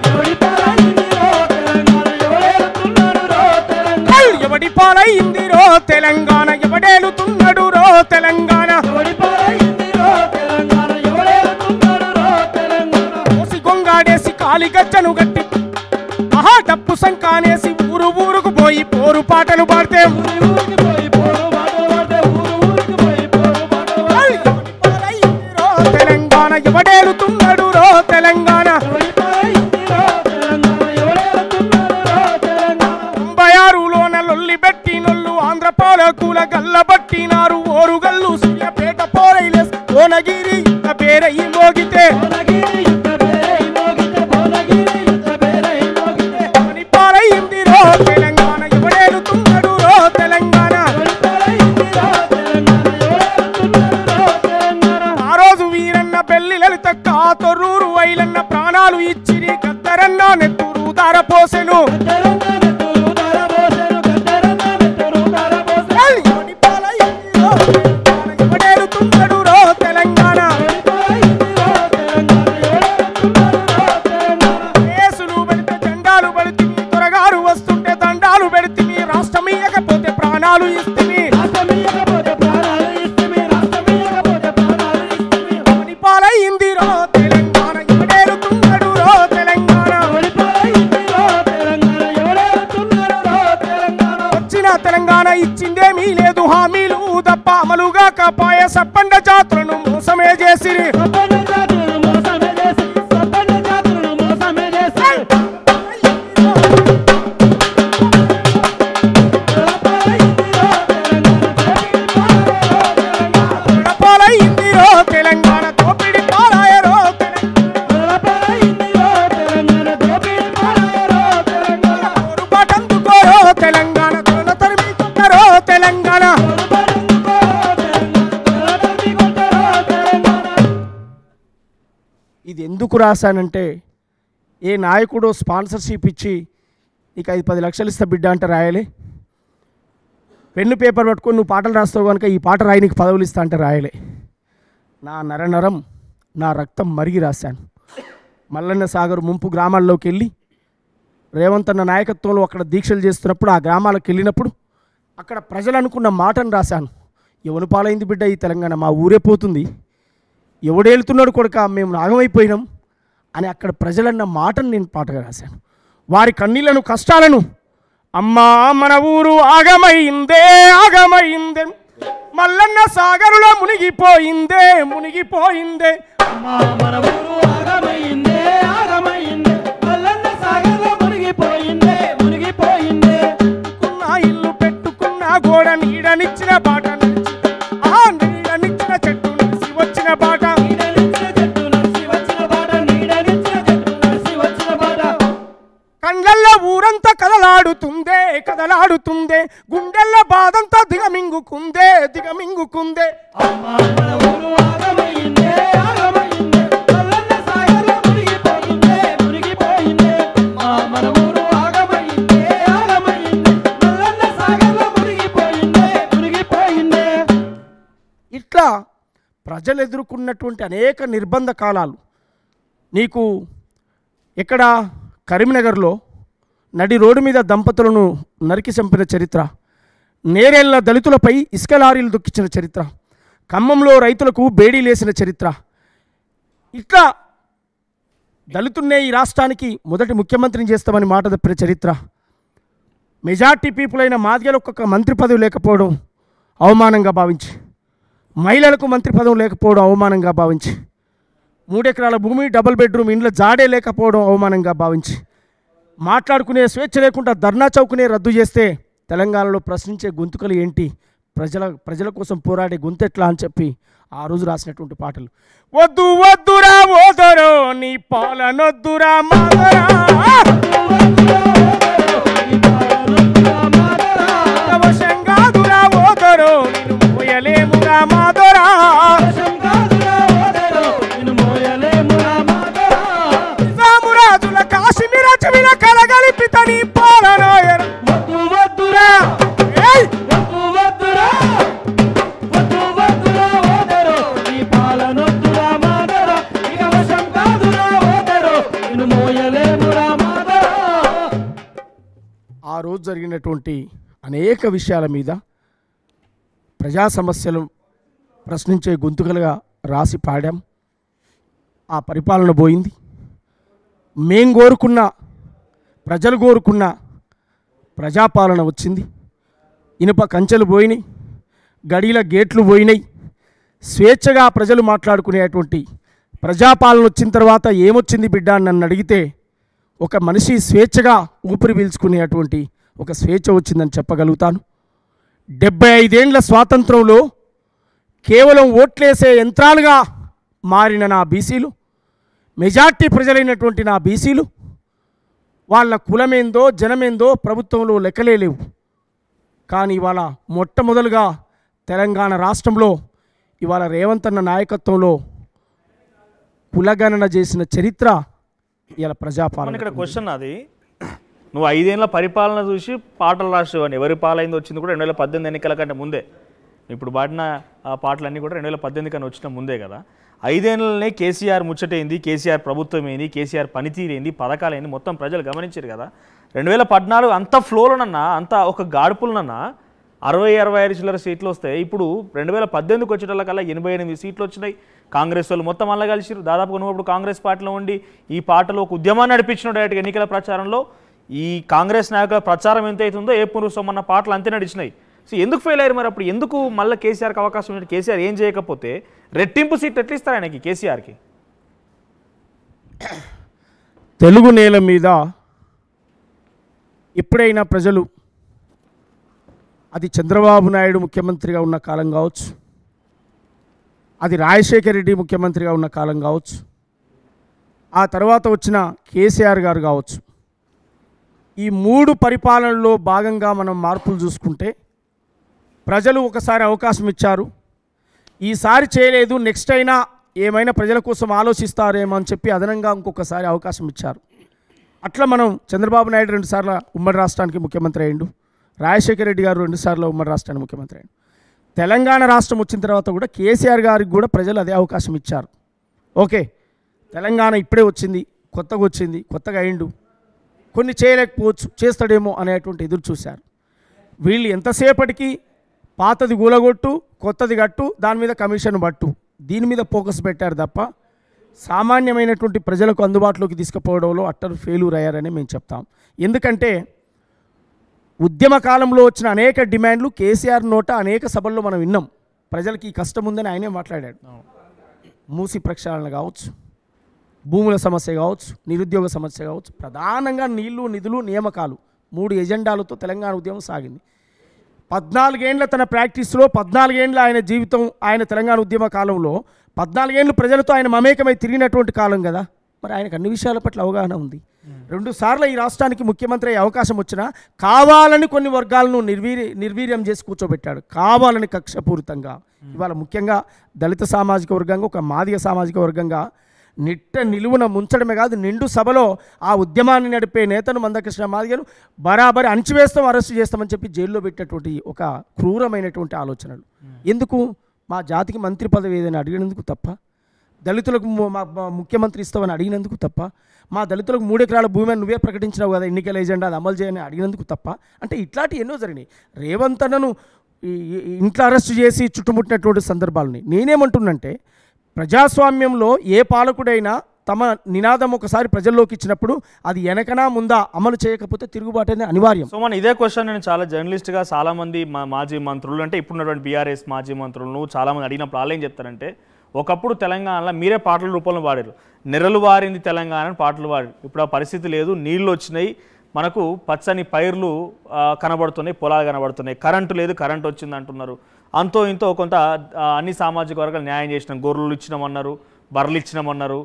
ఎవడి పాలైందిరో తెలంగాణ, ఎవడేలుతున్నాడు రో తెలంగాణ, ఓసి గొంగాడేసి కాలి గజ్జను గట్టి ఆహా డప్పు సంకానేసి ఊరు ఊరుకు పోయి పోరు పాటలు పాడితే తెలంగాణ, ఎవడేలుతున్నాడు రో తెలంగాణ. 96లోన లొల్లి పెట్టినొల్లు ఆంధ్ర పాలకుల గల్ల పట్టినారు. ఓరుగల్లు సూర్యపేట పోరైలేస్ ఓనగిరి పేరయి మోగితే పాలైంది రో తెలంగాణ, ఎవడేలుతున్నాడు రో తెలంగాణ. ఆ రోజు వీరన్న బెల్లి లలితక్క, తొర్రూరు ఐలన్న ప్రాణాలు ఇచ్చిరి, గద్దరన్న నెత్తూరు దారపోసెను. ఎవడేలుతున్నాడు రో తెలంగాణ. తెలంగాణ ఇచ్చిందేమీ లేదు హామీలు తప్ప అమలుగా కాపాయ సప్పండ జాతులను మోసమే చేసి పాలైందిరో తెలంగాణ దోపిడి పాలాయరో పోరుబాటందుకోరో తెలంగాణ తొల తరిమికొట్టరో తెలంగాణ ఇది ఎందుకు రాశానంటే ఏ నాయకుడు స్పాన్సర్షిప్ ఇచ్చి నీకు 5-10 లక్షలు ఇస్తా బిడ్డ అంటే రాయాలి, పెన్ను పేపర్ పట్టుకొని నువ్వు పాటలు రాస్తావు కనుక ఈ పాట రాయి నీకు పదవులు ఇస్తా అంటే రాయలే. నా నరనరం నా రక్తం మరిగి రాశాను. మల్లన్న సాగర్ ముంపు గ్రామాల్లోకి వెళ్ళి రేవంత్ అన్న నాయకత్వంలో అక్కడ దీక్షలు చేస్తున్నప్పుడు ఆ గ్రామాలకు వెళ్ళినప్పుడు అక్కడ ప్రజలు అనుకున్న మాటను రాశాను. ఎవరు పాలైంది బిడ్డ ఈ తెలంగాణ, మా ఊరే పోతుంది, ఎవడేళ్తున్నాడు కొడుక, మేము నాగమైపోయినాం అని అక్కడ ప్రజలన్న మాటను నేను పాటగా రాశాను. వారి కన్నీళ్లను కష్టాలను అమ్మా మన ఊరు ఆగమైందే ఆగమైందే మల్లన్న సాగరులో మునిగిపోయిందే మునిగిపోయిందే మన ఊరు ఆగమైందే ఆగమైందే మల్లన్న సాగర్లో మునిగిపోయిందే మునిగిపోయిందే కున్న ఇల్లు పెట్టుకున్న గోడ నీడనిచ్చిన బాట నడిచి ఆ నీడనిచ్చిన చెట్టు నడిచి వచ్చిన బాట నీడనిచ్చిన చెట్టు నడిచి వచ్చిన బాట నీడనిచ్చిన చెట్టు నడిచి వచ్చిన బాట కండ్లల్లో ఊరంతా కదలాడుతుందే కదలాడుతుందే గుండెల్లో బాధంతా దిగమింగుకుందే దిగమింగుకుందే అమ్మా మన ఊరు ఆగమైందే ఆగమైందే మల్లన్న సాగర్లో మునిగిపోయిందే మునిగిపోయిందే మన ఊరు ఆగమైందే ఆగమైందే మల్లన్న సాగర్లో మునిగిపోయిందే మునిగిపోయిందే. ఇట్లా ప్రజలు ఎదుర్కొన్నటువంటి అనేక నిర్బంధ కాలాలు నీకు ఇక్కడ కరీంనగర్లో నడి రోడ్డు మీద దంపతులను నరికి చంపిన చరిత్ర, నేరేళ్ల దళితులపై ఇసుక లారీలు దొక్కించిన చరిత్ర, ఖమ్మంలో రైతులకు బేడీలేసిన చరిత్ర, ఇట్లా దళితున్నే ఈ రాష్ట్రానికి మొదటి ముఖ్యమంత్రిని చేస్తామని మాట తప్పిన చరిత్ర, మెజార్టీ పీపుల్ అయిన మాదిగలకు ఒక మంత్రి పదవి లేకపోవడం అవమానంగా భావించి, మహిళలకు మంత్రి పదవి లేకపోవడం అవమానంగా భావించి, 3 ఎకరాల భూమి డబుల్ బెడ్రూమ్ ఇండ్ల జాడే లేకపోవడం అవమానంగా భావించి, మాట్లాడుకునే స్వేచ్ఛ లేకుండా ధర్నా చౌకునే రద్దు చేస్తే తెలంగాణలో ప్రశ్నించే గొంతుకలు ఏంటి, ప్రజల కోసం పోరాడే గొంతెట్లా అని చెప్పి ఆ రోజు రాసినటువంటి పాటలు. వద్దు వద్దురా ఓదరో నీ పాలనొద్దురా మాదరా అవశంగాదురా ఓదరో నిన్ను మోయలేమురా మాదరా నిజామురాజుల కాశ్మీర చెవిన కలగలిపిత నీ పాలనాయన ఆ రోజు జరిగినటువంటి అనేక విషయాల మీద ప్రజా సమస్యలు ప్రశ్నించే గొంతుకలుగా రాసి పాడాం. ఆ పరిపాలన పోయింది. మేం కోరుకున్న ప్రజలు కోరుకున్న ప్రజాపాలన వచ్చింది. ఇనుప కంచెలు పోయినాయి, గడిల గేట్లు పోయినాయి, స్వేచ్ఛగా ప్రజలు మాట్లాడుకునేటువంటి ప్రజాపాలన వచ్చిన తర్వాత ఏమొచ్చింది బిడ్డ అని నన్ను అడిగితే ఒక మనిషి స్వేచ్ఛగా ఊపిరి పీల్చుకునేటువంటి ఒక స్వేచ్ఛ వచ్చిందని చెప్పగలుగుతాను. 75 ఏండ్ల స్వాతంత్రంలో కేవలం ఓట్లేసే యంత్రాలుగా మారిన నా బీసీలు, మెజార్టీ ప్రజలైనటువంటి నా బీసీలు, వాళ్ళ కులమేందో జనమేందో ప్రభుత్వంలో లెక్కలే లేవు. కానీ ఇవాళ మొట్టమొదలుగా తెలంగాణ రాష్ట్రంలో ఇవాళ రేవంత్ అన్న నాయకత్వంలో కులగణన చేసిన చరిత్ర ఇలా ప్రజాపాలన. ఇక్కడ క్వశ్చన్ అది, నువ్వు 5 ఏళ్ళ పరిపాలన చూసి పాటలు రాసేవాడిని. ఎవరి పాలైంది వచ్చింది కూడా 2018 ఎన్నికల కంటే ముందే. ఇప్పుడు పాడిన ఆ పాటలన్నీ కూడా 2018 కన్నా వచ్చిన ముందే కదా. 5 ఏళ్ళనే కేసీఆర్ ముచ్చటైంది, కేసీఆర్ ప్రభుత్వం ఏంది, కేసీఆర్ పనితీరైంది, పథకాలైంది, మొత్తం ప్రజలు గమనించారు కదా. 2014 అంత ఫ్లోలోనన్నా, అంత ఒక గాడుపులనన్నా 60-65 చిల్లర సీట్లు వస్తాయి. ఇప్పుడు 2018కి వచ్చేటోళ్ళకల్లా 88 సీట్లు వచ్చినాయి. కాంగ్రెస్ వాళ్ళు మొత్తం అలా కలిసిరు. దాదాపుగా నువ్వు ఇప్పుడు కాంగ్రెస్ పార్టీలో ఉండి ఈ పాటలో ఒక ఉద్యమాన్ని నడిపించిన డైరెక్ట్గా ఎన్నికల ప్రచారంలో ఈ కాంగ్రెస్ నాయకుల ప్రచారం ఎంత అవుతుందో ఏపూరు సోమన్న పాటలు అంతే నడిచినాయి. సో ఎందుకు ఫెయిల్ అయ్యారు మరి? అప్పుడు ఎందుకు మళ్ళీ కేసీఆర్కి అవకాశం ఉంది? కేసీఆర్ ఏం చేయకపోతే రెట్టింపు సీట్ ఎట్లా ఇస్తారు ఆయనకి కేసీఆర్కి? తెలుగు నేల మీద ఎప్పుడైనా ప్రజలు, అది చంద్రబాబు నాయుడు ముఖ్యమంత్రిగా ఉన్న కాలం కావచ్చు, అది రాజశేఖర రెడ్డి ముఖ్యమంత్రిగా ఉన్న కాలం కావచ్చు, ఆ తర్వాత వచ్చిన కేసీఆర్ గారు కావచ్చు, ఈ 3 పరిపాలనలో భాగంగా మనం మార్పులు చూసుకుంటే ప్రజలు ఒకసారి అవకాశం ఇచ్చారు. ఈసారి చేయలేదు, నెక్స్ట్ అయినా ఏమైనా ప్రజల కోసం ఆలోచిస్తారేమో అని చెప్పి అదనంగా ఇంకొకసారి అవకాశం ఇచ్చారు. అట్లా మనం చంద్రబాబు నాయుడు 2 సార్లు ఉమ్మడి రాష్ట్రానికి ముఖ్యమంత్రి అయ్యిండు, రాజశేఖర రెడ్డి గారు 2 సార్లు ఉమ్మడి రాష్ట్రానికి ముఖ్యమంత్రి అయ్యిండు. తెలంగాణ రాష్ట్రం వచ్చిన తర్వాత కూడా కేసీఆర్ గారికి కూడా ప్రజలు అదే అవకాశం ఇచ్చారు. ఓకే, తెలంగాణ ఇప్పుడే వచ్చింది, కొత్తగా వచ్చింది, కొత్తగా అయిండు, కొన్ని చేయలేకపోవచ్చు, చేస్తాడేమో అనేటువంటి ఎదురు చూశారు. వీళ్ళు ఎంతసేపటికి పాతది గూలగొట్టు, కొత్తది కట్టు, దాని మీద కమిషన్ పట్టు, దీని మీద ఫోకస్ పెట్టారు తప్ప సామాన్యమైనటువంటి ప్రజలకు అందుబాటులోకి తీసుకుపోవడంలో అట్టర్ ఫెయిల్యూర్ అయ్యారని మేము చెప్తాం. ఎందుకంటే ఉద్యమ కాలంలో వచ్చిన అనేక డిమాండ్లు కేసీఆర్ నోట అనేక సభల్లో మనం విన్నాం. ప్రజలకి ఈ కష్టం ఉందని ఆయనే మాట్లాడాడు. మూసి ప్రక్షాళన కావచ్చు, భూముల సమస్య కావచ్చు, నిరుద్యోగ సమస్య కావచ్చు, ప్రధానంగా నీళ్లు, నిధులు, నియామకాలు 3 ఎజెండాలతో తెలంగాణ ఉద్యమం సాగింది. 14 ఏళ్ల తన ప్రాక్టీస్లో, 14 ఏళ్ల ఆయన జీవితం, ఆయన తెలంగాణ ఉద్యమ కాలంలో 14 ఏళ్ళు ప్రజలతో ఆయన మమేకమై తిరిగినటువంటి కాలం కదా. మరి ఆయనకు అన్ని విషయాల పట్ల అవగాహన ఉంది. 2 సార్లు ఈ రాష్ట్రానికి ముఖ్యమంత్రి అయ్యే అవకాశం వచ్చినా కావాలని కొన్ని వర్గాలను నిర్వీర్యం చేసి కూర్చోబెట్టాడు, కావాలని కక్షపూరితంగా. ఇవాళ ముఖ్యంగా దళిత సామాజిక వర్గంగా, ఒక మాదిగ సామాజిక వర్గంగా నిలువున ముంచడమే కాదు, నిండు సభలో ఆ ఉద్యమాన్ని నడిపే నేతను మందకృష్ణ మాదిగను బరాబరి అణచివేస్తాం, అరెస్ట్ చేస్తామని చెప్పి జైల్లో పెట్టేటువంటి ఒక క్రూరమైనటువంటి ఆలోచనలు. ఎందుకు? మా జాతికి మంత్రి పదవి ఏదైనా అడిగినందుకు తప్ప, దళితులకు ముఖ్యమంత్రి ఇస్తామని అడిగినందుకు తప్ప, మా దళితులకు 3 ఎకరాల భూమి నువ్వే ప్రకటించినావు కదా, ఎన్నికల ఏజెండా అది అమలు చేయని అడిగినందుకు తప్ప. అంటే ఇట్లాంటి ఎన్నో జరిగినాయి. రేవంత్ అన్నను ఇంట్లో అరెస్ట్ చేసి చుట్టుముట్టినటువంటి సందర్భాలని నేనేమంటున్నంటే, ప్రజాస్వామ్యంలో ఏ పాలకుడైనా తమ నినాదం ఒకసారి ప్రజల్లోకి ఇచ్చినప్పుడు అది వెనకనా ముందా అమలు చేయకపోతే తిరుగుబాటు అనేది అనివార్యం. సో మన ఇదే క్వశ్చన్ నేను చాలా జర్నలిస్ట్గా చాలామంది మాజీ మంత్రులు, అంటే ఇప్పుడున్నటువంటి బీఆర్ఎస్ మాజీ మంత్రులను చాలామంది అడిగినప్పుడు వాళ్ళు ఏం చెప్తారంటే, ఒకప్పుడు తెలంగాణలో మీరే పాటల రూపంలో పాడారు, నెరలు వారింది తెలంగాణ అని పాటలు పాడారు. ఇప్పుడు ఆ పరిస్థితి లేదు, నీళ్ళు వచ్చినాయి, మనకు పచ్చని పైర్లు కనబడుతున్నాయి, పొలాలు కనబడుతున్నాయి, కరెంటు లేదు, కరెంటు వచ్చింది అంటున్నారు. అంతో ఇంతో కొంత అన్ని సామాజిక వర్గాలు న్యాయం చేసినాం, గొర్రెలు ఇచ్చినామన్నారు, బర్రెలు ఇచ్చినామన్నారు,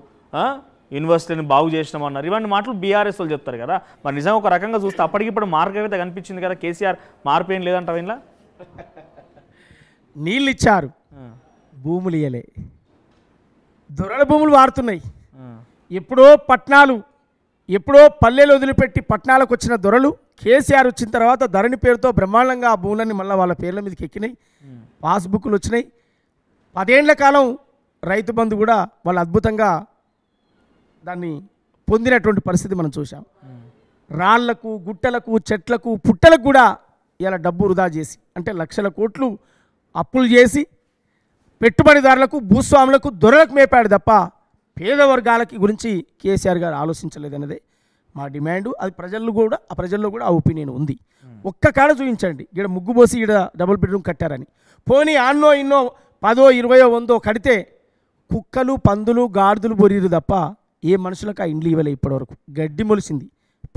యూనివర్సిటీని బాగు చేసినామన్నారు. ఇవన్నీ మాటలు బీఆర్ఎస్ వాళ్ళు చెప్తారు కదా. మరి నిజంగా ఒక రకంగా చూస్తే అప్పటికి ఇప్పుడు మార్పు అయితే కనిపించింది కదా. కేసీఆర్ మార్పు ఏం లేదంటారు ఇలా? నీళ్ళు ఇచ్చారు, భూములు ఇయ్యలే, దొరల భూములు వాడుతున్నాయి. ఎప్పుడో పల్లెలు వదిలిపెట్టి పట్టణాలకు వచ్చిన దొరలు కేసీఆర్ వచ్చిన తర్వాత ధరణి పేరుతో బ్రహ్మాండంగా ఆ భూములన్నీ మళ్ళీ వాళ్ళ పేర్ల మీదకి ఎక్కినాయి, పాస్బుక్లు వచ్చినాయి. 10 ఏళ్ల కాలం రైతు బంధు కూడా వాళ్ళు అద్భుతంగా దాన్ని పొందినటువంటి పరిస్థితి మనం చూసాం. రాళ్లకు, గుట్టలకు, చెట్లకు, పుట్టలకు కూడా ఇలా డబ్బు వృధా చేసి, అంటే లక్షల కోట్లు అప్పులు చేసి పెట్టుబడిదారులకు, భూస్వాములకు, దొరలకు మేపాడు తప్ప పేద వర్గాలకి గురించి కేసీఆర్ గారు ఆలోచించలేదన్నదే మా డిమాండు. అది ప్రజల్లో కూడా ఆ ఒపీనియన్ ఉంది. ఒక్క కాడ చూపించండి, ఇక్కడ ముగ్గు పోసి ఇక్కడ డబుల్ బెడ్రూమ్ కట్టారని. పోనీ ఆన్నో ఇన్నో 10, 20, 100 కడితే కుక్కలు, పందులు, గాడిదలు బొరీరు తప్ప ఏ మనుషులకు ఆ ఇండ్లు ఇవ్వలే. ఇప్పటివరకు గడ్డి మొలిసింది,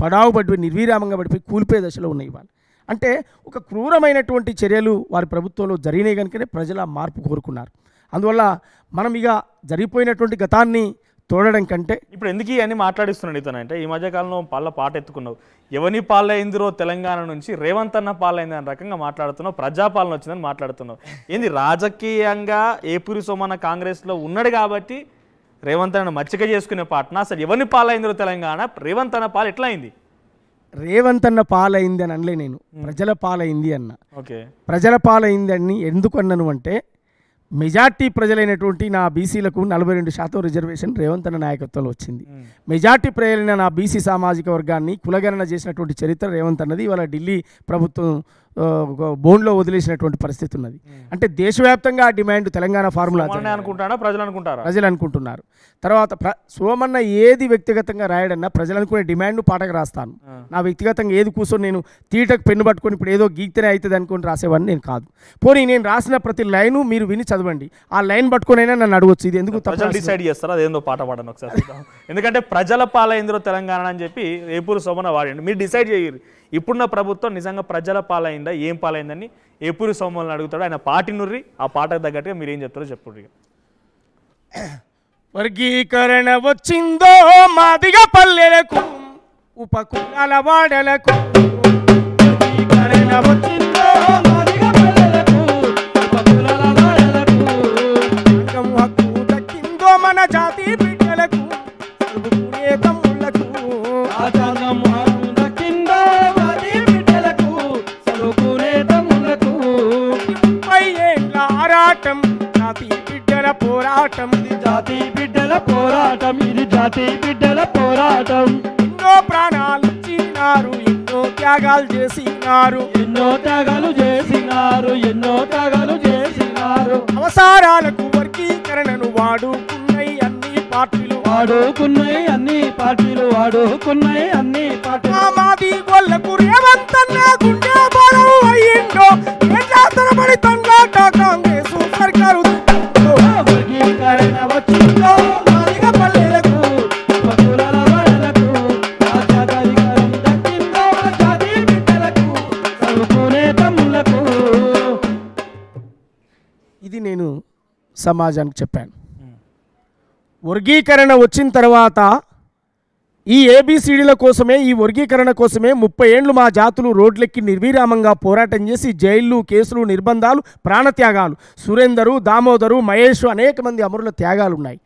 పడావు పడిపోయి నిర్వీరామంగా పడిపోయి కూలిపోయే దశలో ఉన్నాయి ఇవాళ. అంటే ఒక క్రూరమైనటువంటి చర్యలు వారి ప్రభుత్వంలో జరిగినాయి కనుకనే ప్రజలు ఆ మార్పు కోరుకున్నారు. అందువల్ల మనం ఇక జరిగిపోయినటువంటి గతాన్ని తోడడం కంటే ఇప్పుడు ఎందుకు అని మాట్లాడిస్తున్నాడు ఇతనంటే, ఈ మధ్యకాలంలో పాట ఎత్తుకున్నావు, ఎవని పాలైందిరో తెలంగాణ నుంచి రేవంత్ అన్న పాలైంది అనే రకంగా మాట్లాడుతున్నావు, ప్రజాపాలన వచ్చిందని మాట్లాడుతున్నావు. ఏంది రాజకీయంగా ఏపూరి సోమన్న కాంగ్రెస్లో ఉన్నాడు కాబట్టి రేవంత్ అన్న మచ్చిక చేసుకునే పాటన? అసలు ఎవరిని పాలైందిరో తెలంగాణ, రేవంత్ అన్న పాలు ఎట్లా అయింది? రేవంత్ అన్న పాలైంది అని అనలే నేను, ప్రజల పాలైంది అన్న. ఓకే, ప్రజల పాలైంది అని ఎందుకు అన్నాను అంటే, మెజార్టీ ప్రజలైనటువంటి నా బీసీలకు 42% రిజర్వేషన్ రేవంత్ అన్న నాయకత్వంలో వచ్చింది. మెజార్టీ ప్రజలైన నా బీసీ సామాజిక వర్గాన్ని కులగణన చేసినటువంటి చరిత్ర రేవంత్ అన్నది. ఇవాళ ఢిల్లీ ప్రభుత్వం బోన్లో వదిలేసినటువంటి పరిస్థితి ఉన్నది. అంటే దేశవ్యాప్తంగా ఆ డిమాండ్ తెలంగాణ ఫార్ములా అనుకుంటారా ప్రజలు అనుకుంటారా? ప్రజలు అనుకుంటున్నారు. తర్వాత సోమన్న ఏది వ్యక్తిగతంగా రాయడన్నా ప్రజలు అనుకునే డిమాండ్ పాటకు రాస్తాను. నా వ్యక్తిగతంగా ఏది కూర్చొని నేను తీటకు పెన్ను పట్టుకొని ఇప్పుడు ఏదో గీక్తేనే అవుతుంది అనుకుని రాసేవాడిని నేను కాదు. పోనీ నేను రాసిన ప్రతి లైను మీరు విని చదవండి, ఆ లైన్ పట్టుకునైనా నన్ను అడగొచ్చు. ఇది ఎందుకు ప్రజలు డిసైడ్ చేస్తారా అదేందో పాట పాడండి ఒకసారి. ఎందుకంటే ప్రజల పాలైందో తెలంగాణ అని చెప్పి ఏపూరు సోమన్న వాడండి. మీరు డిసైడ్ చేయరు ఇప్పుడున్న ప్రభుత్వం నిజంగా ప్రజల పాలైందా ఏం పాలైందని ఏపూరు సోమన్నని అడుగుతాడు. ఆయన పాటి నుర్రి ఆ పాటకు తగ్గట్టుగా మీరు ఏం చెప్తారో చెప్పండి. వర్గీకరణ వచ్చిందో మాదిగా పల్లెలకు ఉపకులాల వాడలకు, వర్గీకరణ వచ్చిందో మాదిగా పల్లెలకు ఉపకులాల వాడలకు, సంఘం హక్కు దక్కిందో మన జాతి బిడ్డలకు చదువుకునే తమ్ముళ్లకు, సంఘం హక్కు దక్కిందో జాతి బిడ్డలకు చదువుకునే తమ్ముళ్లకు, 30 ఏళ్ల ఆరాటం జాతి బిడ్డల పోరాటం, జాతి బిడ్డల పోరాటం, ఇది జాతి బిడ్డల పోరాటం. ఎన్నో ప్రాణాలు ఇచ్చినారు, ఎన్నో త్యాగాలు చేసినారు, ఎన్నో త్యాగాలు చేసినారు, ఎన్నో త్యాగాలు చేసినారు. అవసరాలకు వర్గీకరణను వాడుకున్నాయి అన్ని పార్టీలు, వాడుకున్నాయి అన్ని పార్టీలు, వాడుకున్నాయి అన్ని పార్టీలు. మాది గొల్లకు రేవంతన్న గుండె బలవు అయ్యిందో, తరబడి తండ్రాట కాంగ్రెస్ సర్కారు. వర్గీకరణ వచ్చిందో మాదిగ పల్లెలకు ఉపకులాల వాడలకు, రాజ్యాధికారం దక్కిందో జాతి బిడ్డలకు చదువుకునే తమ్ముళ్లకు. ఇది నేను సమాజానికి చెప్పాను. వర్గీకరణ వచ్చిన తర్వాత ఈ ఏబిసిడీల కోసమే, ఈ వర్గీకరణ కోసమే 30 ఏళ్ళు మా జాతులు రోడ్లెక్కి నిర్విరామంగా పోరాటం చేసి జైళ్ళు, కేసులు, నిర్బంధాలు, ప్రాణత్యాగాలు, సురేందరు, దామోదరు, మహేష్ అనేక మంది అమరుల త్యాగాలు ఉన్నాయి.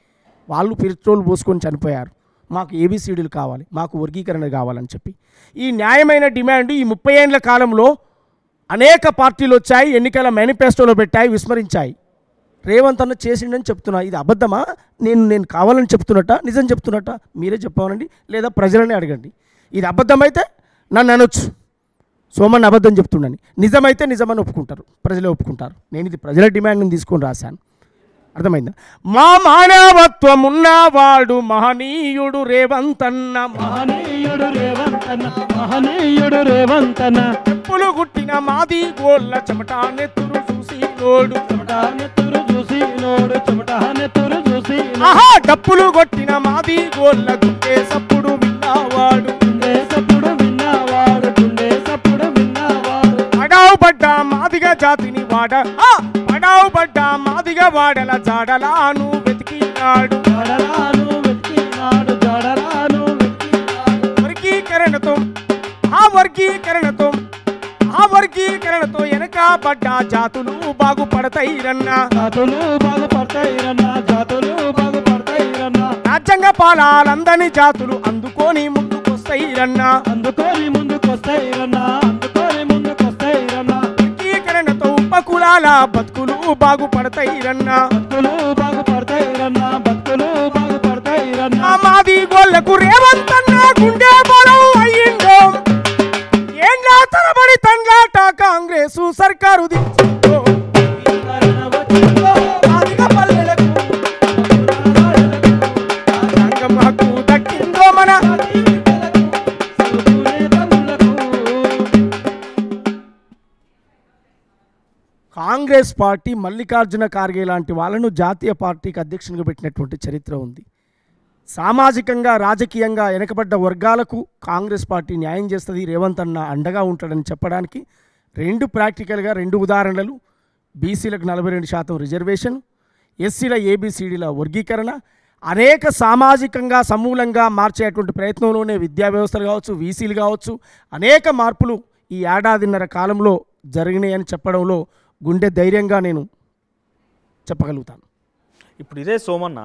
వాళ్ళు పెట్రోల్ పోసుకొని చనిపోయారు. మాకు ఏబిసిడీలు కావాలి, మాకు వర్గీకరణ కావాలని చెప్పి ఈ న్యాయమైన డిమాండ్ ఈ 30 ఏళ్ల కాలంలో అనేక పార్టీలు వచ్చాయి, ఎన్నికల మేనిఫెస్టోలో పెట్టాయి, విస్మరించాయి. రేవంత్ అన్న చేసిండని చెప్తున్నా. ఇది అబద్ధమా? నేను కావాలని చెప్తున్నట్ట, నిజం చెప్తున్నట్ట? మీరే చెప్పానండి, లేదా ప్రజలనే అడగండి. ఇది అబద్ధమైతే నన్ను అనొచ్చు, సోమన్న అబద్ధం చెప్తుండని. నిజమైతే నిజమని ఒప్పుకుంటారు, ప్రజలే ఒప్పుకుంటారు. నేను ఇది ప్రజల డిమాండ్ని తీసుకొని రాశాను. అర్థమైందా? మా మానవత్వం ఉన్నవాడు మహనీయుడు రేవంతన్న, మహనీయుడు రేవంతన్న, మహనీయుడు రేవంతన్న. చెప్పులు గుట్టిన మాది గోళ్ళ చెమట నెత్తురు చూసి నోడు, చెమట నెత్తురు చూసి నోడు, చెమట నెత్తురు చూసి ఆహా డప్పులు కొట్టిన మాది గోళ్ళ గుండె సప్పుడు విన్నవాడు, గుండె సప్పుడు విన్నవాడు, గుండె సప్పుడు విన్నవాడు. పడావు పడ్డ మాదిగ జాతిని వాడ, పడావు పడ్డ మాదిగ వాడల జాడలాను వెతికినాడు, జడలాను వెతికినాడు, జడలాను వెతికినాడు. వర్గీకరణతో వర్గీకరణతో వర్గీకరణతో వెనకబడ్డ జాతులు బాగుపడతాయిరన్నా, జాతులు బాగుపడతాయిరన్నా, జాతులు బాగుపడతాయిరన్నా. రాజ్యాంగ పాలాలందని జాతులు అందుకొని ముందుకొస్తాయిరన్నా, అందుకొని ముందుకొస్తాయిరన్నా, అందుకొని ముందుకొస్తాయిరన్నా. వర్గీకరణతో ఉపకులాల బతుకులు బాగుపడతాయిరన్నా, బతుకులు బాగుపడతాయిరన్నా, బతుకులు బాగుపడతాయిరన్నా. మాది గోళ్ళకు రేవంతన్న గుండె బలం అయ్యిందో, ఏండ్ల తరబడి తండ్రాట కాంగ్రెస్ సర్కారు దించిందో. వర్గీకరణ వచ్చిందో మాదిగ పల్లెలకు, సంఘం హక్కు దక్కిందో మన జాతి బిడ్డలకు, చదువుకునే తమ్ముళ్లకు. కాంగ్రెస్ పార్టీ మల్లికార్జున ఖార్గే లాంటి వాళ్ళను జాతీయ పార్టీకి అధ్యక్షునిగా పెట్టినటువంటి చరిత్ర ఉంది. సామాజికంగా రాజకీయంగా వెనకబడ్డ వర్గాలకు కాంగ్రెస్ పార్టీ న్యాయం చేస్తుంది, రేవంత్ అన్న అండగా ఉంటాడని చెప్పడానికి ప్రాక్టికల్గా 2 ఉదాహరణలు. బీసీలకు 42% రిజర్వేషన్, ఎస్సీల ఏబిసిడీల వర్గీకరణ, అనేక సామాజికంగా సమూలంగా మార్చేటువంటి ప్రయత్నంలోనే విద్యా వ్యవస్థలు కావచ్చు, వీసీలు కావచ్చు, అనేక మార్పులు ఈ ఏడాదిన్నర కాలంలో జరిగినాయని చెప్పడంలో గుండె ధైర్యంగా నేను చెప్పగలుగుతాను. ఇప్పుడు ఇదే సోమన్న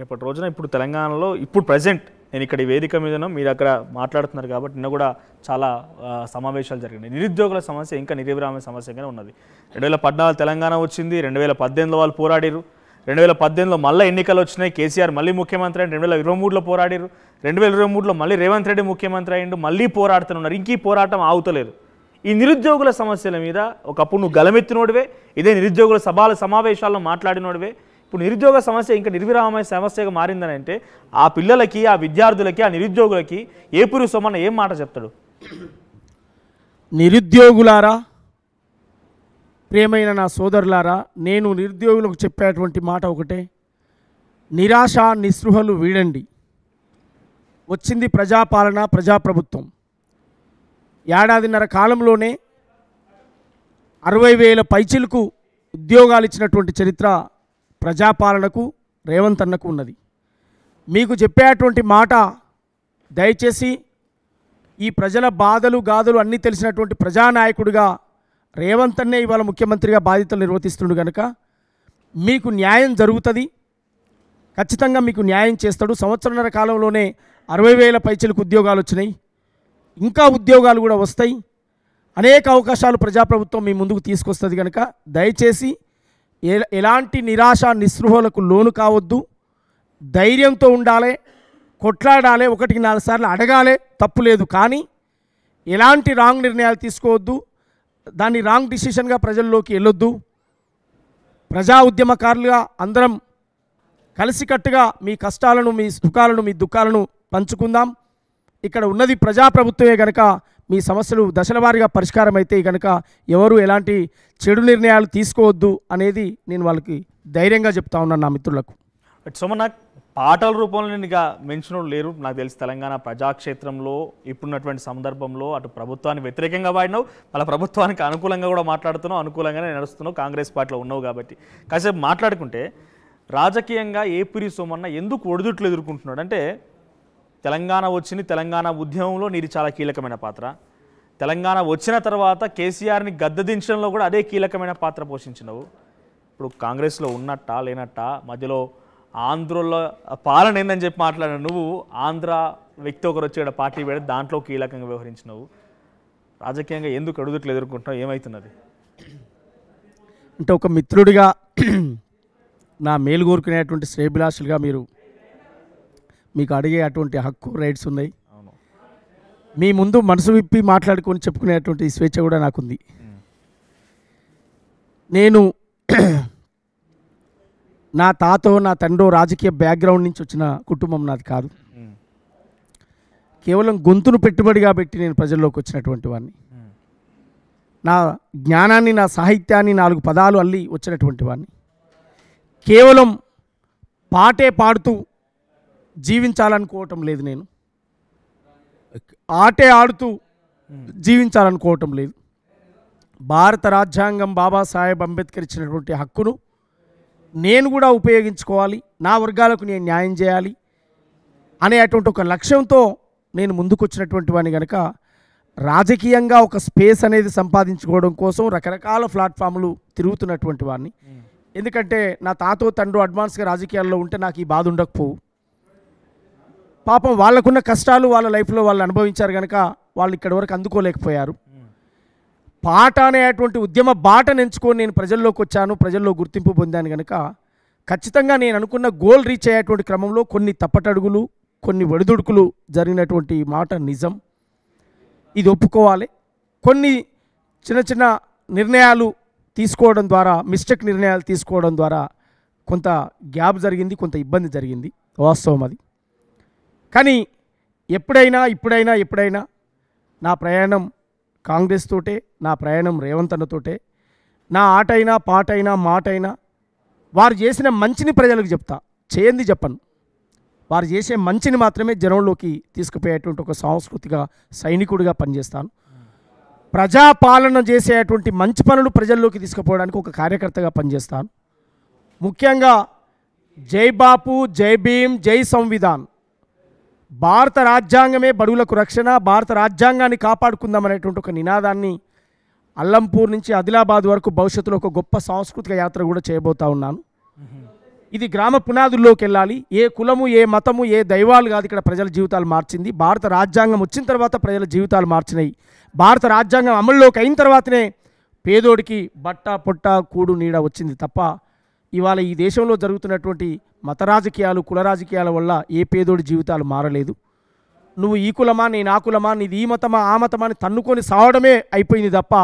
రేపటి రోజున ఇప్పుడు తెలంగాణలో ఇప్పుడు ప్రజెంట్ నేను ఇక్కడ ఈ వేదిక మీదనో మీరు అక్కడ మాట్లాడుతున్నారు కాబట్టి నిన్న కూడా చాలా సమావేశాలు జరిగినాయి. నిరుద్యోగుల సమస్య ఇంకా నిర్విరామ సమస్యగానే ఉన్నది. 2014 తెలంగాణ వచ్చింది, 2018లో వాళ్ళు పోరాడారు, 2018లో మళ్ళీ ఎన్నికలు వచ్చినాయి, కేసీఆర్ మళ్ళీ ముఖ్యమంత్రి అయ్యిండు, 2023లో పోరాడారు, 2023లో మళ్ళీ రేవంత్ రెడ్డి ముఖ్యమంత్రి అయ్యిండు, మళ్ళీ పోరాడుతున్నారు. ఇంక ఈ పోరాటం ఆగుతలేదు. ఈ నిరుద్యోగుల సమస్యల మీద ఒకప్పుడు నువ్వు గలమెత్తినోడివే, ఇదే నిరుద్యోగుల సమావేశాల్లో మాట్లాడినోడివే. ఇప్పుడు నిరుద్యోగ సమస్య ఇంకా నిర్విరామమైన సమస్యగా మారిందని అంటే ఆ పిల్లలకి, ఆ విద్యార్థులకి, ఆ నిరుద్యోగులకి ఏపూరి సోమన్న ఏం మాట చెప్తాడు? నిరుద్యోగులారా, ప్రియమైన నా సోదరులారా, నేను నిరుద్యోగులకు చెప్పేటువంటి మాట ఒకటే, నిరాశ నిస్పృహలు వీడండి. వచ్చింది ప్రజాపాలన, ప్రజాప్రభుత్వం. ఏడాదిన్నర కాలంలోనే 60,000 పైచిలకు ఉద్యోగాలు ఇచ్చినటువంటి చరిత్ర ప్రజాపాలనకు, రేవంత్ అన్నకు ఉన్నది. మీకు చెప్పేటువంటి మాట దయచేసి ఈ ప్రజల బాధలు గాథలు అన్నీ తెలిసినటువంటి ప్రజానాయకుడిగా రేవంత్ అన్నే ఇవాళ ముఖ్యమంత్రిగా బాధ్యతలు నిర్వర్తిస్తుండు కనుక మీకు న్యాయం జరుగుతుంది, ఖచ్చితంగా మీకు న్యాయం చేస్తాడు. సంవత్సరన్నర కాలంలోనే 60,000 పైచిలకు ఉద్యోగాలు వచ్చినాయి, ఇంకా ఉద్యోగాలు కూడా వస్తాయి. అనేక అవకాశాలు ప్రజాప్రభుత్వం మీ ముందుకు తీసుకొస్తుంది కనుక దయచేసి ఎలాంటి నిరాశ నిస్పృహలకు లోను కావద్దు. ధైర్యంతో ఉండాలి, కొట్లాడాలి, 1-4 సార్లు అడగాలి, తప్పు లేదు. కానీ ఎలాంటి రాంగ్ నిర్ణయాలు తీసుకోవద్దు, దాన్ని రాంగ్ డిసిషన్గా ప్రజల్లోకి వెళ్ళొద్దు. ప్రజా ఉద్యమకారులుగా అందరం కలిసికట్టుగా మీ కష్టాలను, మీ సుఖాలను, మీ దుఃఖాలను పంచుకుందాం. ఇక్కడ ఉన్నది ప్రజాప్రభుత్వమే కనుక మీ సమస్యలు దశల వారీగా పరిష్కారం అయితే కనుక ఎవరు ఎలాంటి చెడు నిర్ణయాలు తీసుకోవద్దు అనేది నేను వాళ్ళకి ధైర్యంగా చెప్తా ఉన్నాను నా మిత్రులకు. సోమన్న, పాటల రూపంలో నేను ఇక మెన్షన్ లేరు నాకు తెలిసి. తెలంగాణ ప్రజాక్షేత్రంలో ఇప్పుడున్నటువంటి సందర్భంలో అటు ప్రభుత్వానికి వ్యతిరేకంగా వాడినావు, మళ్ళీ ప్రభుత్వానికి అనుకూలంగా కూడా మాట్లాడుతున్నావు, అనుకూలంగానే నడుస్తున్నావు, కాంగ్రెస్ పార్టీలో ఉన్నావు కాబట్టి. కాసేపు మాట్లాడుకుంటే రాజకీయంగా ఏపూరి సోమన్న ఎందుకు ఒడిదుట్లు ఎదుర్కొంటున్నాడు అంటే, తెలంగాణ వచ్చింది, తెలంగాణ ఉద్యమంలో నీది చాలా కీలకమైన పాత్ర. తెలంగాణ వచ్చిన తర్వాత కేసీఆర్ని గద్దెదించడంలో కూడా అదే కీలకమైన పాత్ర పోషించినవు. ఇప్పుడు కాంగ్రెస్లో ఉన్నట్టా లేనట్టా, మధ్యలో ఆంధ్రలో పాలన ఏందని చెప్పి మాట్లాడిన నువ్వు ఆంధ్ర వ్యక్తి ఒకరు వచ్చి ఇక్కడ పార్టీ పెడితే దాంట్లో కీలకంగా వ్యవహరించినవు. రాజకీయంగా ఎందుకు అడుగుట్లు ఎదుర్కొంటున్నావు, ఏమవుతున్నది? అంటే ఒక మిత్రుడిగా నా మేలు కోరుకునేటువంటి శ్రేయభిలాషులుగా మీకు అడిగే అటువంటి హక్కు, రైట్స్ ఉన్నాయి. మీ ముందు మనసు విప్పి మాట్లాడుకొని చెప్పుకునేటువంటి స్వేచ్ఛ కూడా నాకుంది. నేను నా తాతో నా తండ్రో రాజకీయ బ్యాక్గ్రౌండ్ నుంచి వచ్చిన కుటుంబం నాది కాదు. కేవలం గొంతును పెట్టుబడిగా పెట్టి నేను ప్రజల్లోకి వచ్చినటువంటి వాడిని. నా జ్ఞానాన్ని, నా సాహిత్యాన్ని 4 పదాలు అల్లి వచ్చినటువంటి వాడిని. కేవలం పాటే పాడుతూ జీవించాలనుకోవటం లేదు, నేను ఆటే ఆడుతూ జీవించాలనుకోవటం లేదు. భారత రాజ్యాంగం బాబాసాహెబ్ అంబేద్కర్ ఇచ్చినటువంటి హక్కును నేను కూడా ఉపయోగించుకోవాలి, నా వర్గాలకు నేను న్యాయం చేయాలి అనేటువంటి ఒక లక్ష్యంతో నేను ముందుకొచ్చినటువంటి వాడిని కనుక రాజకీయంగా ఒక స్పేస్ అనేది సంపాదించుకోవడం కోసం రకరకాల ప్లాట్ఫామ్లు తిరుగుతున్నటువంటి వాడిని. ఎందుకంటే నా తాతో తండ్రి అడ్వాన్స్గా రాజకీయాల్లో ఉంటే నాకు ఈ బాధ ఉండకపోవు. పాపం వాళ్ళకున్న కష్టాలు వాళ్ళ లైఫ్లో వాళ్ళు అనుభవించారు కనుక వాళ్ళు ఇక్కడి వరకు అందుకోలేకపోయారు. పాట అనేటువంటి ఉద్యమ బాటను ఎంచుకొని నేను ప్రజల్లోకి వచ్చాను, ప్రజల్లో గుర్తింపు పొందాను కనుక ఖచ్చితంగా నేను అనుకున్న గోల్ రీచ్ అయ్యేటువంటి క్రమంలో కొన్ని తప్పటడుగులు, కొన్ని ఒడిదుడుకులు జరిగినటువంటి మాట నిజం, ఇది ఒప్పుకోవాలి. కొన్ని చిన్న చిన్న నిర్ణయాలు తీసుకోవడం ద్వారా, మిస్టేక్ నిర్ణయాలు తీసుకోవడం ద్వారా కొంత గ్యాప్ జరిగింది, కొంత ఇబ్బంది జరిగింది, వాస్తవం అది. కానీ ఎప్పుడైనా నా ప్రయాణం కాంగ్రెస్ తోటే, నా ప్రయాణం రేవంత్ అన్నతోటే. నా ఆటైనా పాటైనా మాటైనా వారు చేసిన మంచిని ప్రజలకు చెప్తా, చేయంది చెప్పను. వారు చేసే మంచిని మాత్రమే జనంలోకి తీసుకుపోయేటువంటి ఒక సాంస్కృతిక సైనికుడిగా పనిచేస్తాను. ప్రజాపాలన చేసేటువంటి మంచి పనులు ప్రజల్లోకి తీసుకుపోవడానికి ఒక కార్యకర్తగా పనిచేస్తాను. ముఖ్యంగా జై బాపు, జై భీమ్, జై సంవిధాన్, భారత రాజ్యాంగమే బడుగులకు రక్షణ, భారత రాజ్యాంగాన్ని కాపాడుకుందామనేటువంటి ఒక నినాదాన్ని అల్లంపూర్ నుంచి ఆదిలాబాద్ వరకు భవిష్యత్తులో ఒక గొప్ప సాంస్కృతిక యాత్ర కూడా చేయబోతా ఉన్నాను. ఇది గ్రామ పునాదుల్లోకి వెళ్ళాలి. ఏ కులము, ఏ మతము, ఏ దైవాలు కాదు ఇక్కడ ప్రజల జీవితాలు మార్చింది. భారత రాజ్యాంగం వచ్చిన తర్వాత ప్రజల జీవితాలు మార్చినాయి. భారత రాజ్యాంగం అమల్లోకి అయిన తర్వాతనే పేదోడికి బట్ట పొట్ట కూడు నీడ వచ్చింది తప్ప ఇవాళ ఈ దేశంలో జరుగుతున్నటువంటి మత రాజకీయాలు, కుల రాజకీయాల వల్ల ఏ పేదోడి జీవితాలు మారలేదు. నువ్వు ఈ కులమా నేను ఆ కులమా నీది ఈ మతమా ఆ మతమా అని తన్నుకొని సావడమే అయిపోయింది తప్ప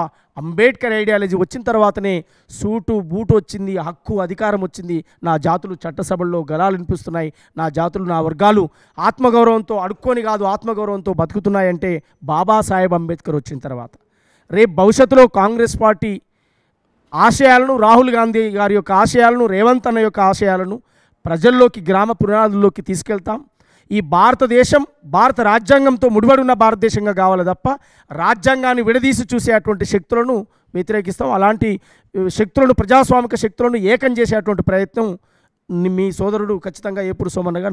అంబేద్కర్ ఐడియాలజీ వచ్చిన తర్వాతనే సూటు బూటు వచ్చింది, హక్కు అధికారం వచ్చింది. నా జాతులు చట్టసభల్లో గలాలు వినిపిస్తున్నాయి, నా జాతులు నా వర్గాలు ఆత్మగౌరవంతో అడుక్కొని కాదు ఆత్మగౌరవంతో బతుకుతున్నాయంటే బాబాసాహెబ్ అంబేద్కర్ వచ్చిన తర్వాత. రేపు భవిష్యత్తులో కాంగ్రెస్ పార్టీ ఆశయాలను, రాహుల్ గాంధీ గారి యొక్క ఆశయాలను, రేవంత్ అన్న యొక్క ఆశయాలను ప్రజల్లోకి, గ్రామ పునాదుల్లోకి తీసుకెళ్తాం. ఈ భారతదేశం భారత రాజ్యాంగంతో ముడిపడి ఉన్న భారతదేశంగా కావాలి తప్ప రాజ్యాంగాన్ని విడదీసి చూసేటువంటి శక్తులను వ్యతిరేకిస్తాం. అలాంటి శక్తులను, ప్రజాస్వామిక శక్తులను ఏకం చేసేటువంటి ప్రయత్నం మీ సోదరుడు ఖచ్చితంగా ఏపూరి సోమన్నగా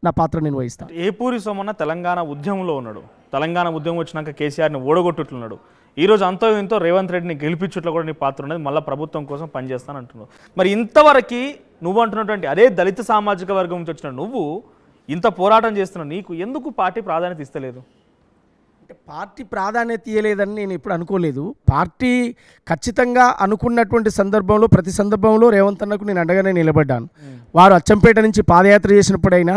నా పాత్ర నేను వహిస్తాను. ఏపూరి సోమన్న తెలంగాణ ఉద్యమంలో ఉన్నాడు. తెలంగాణ ఉద్యమం వచ్చినాక కేసీఆర్ని ఓడగొట్టున్నాడు. ఈరోజు అంతో ఇంతో రేవంత్ రెడ్డిని గెలిపించుట్లో కూడా నీ పాత్ర ఉన్నది, మళ్ళీ ప్రభుత్వం కోసం పనిచేస్తాను అంటున్నావు. మరి ఇంతవరకు నువ్వు అంటున్నటువంటి అదే దళిత సామాజిక వర్గం నుంచి వచ్చిన నువ్వు ఇంత పోరాటం చేస్తున్నావు, నీకు ఎందుకు పార్టీ ప్రాధాన్యత ఇస్తలేదు? అంటే పార్టీ ప్రాధాన్యత ఇవ్వలేదని నేను ఎప్పుడు అనుకోలేదు. పార్టీ ఖచ్చితంగా అనుకున్నటువంటి సందర్భంలో, ప్రతి సందర్భంలో రేవంత్ అన్నకు నేను అండగానే నిలబడ్డాను. వారు అచ్చంపేట నుంచి పాదయాత్ర చేసినప్పుడైనా,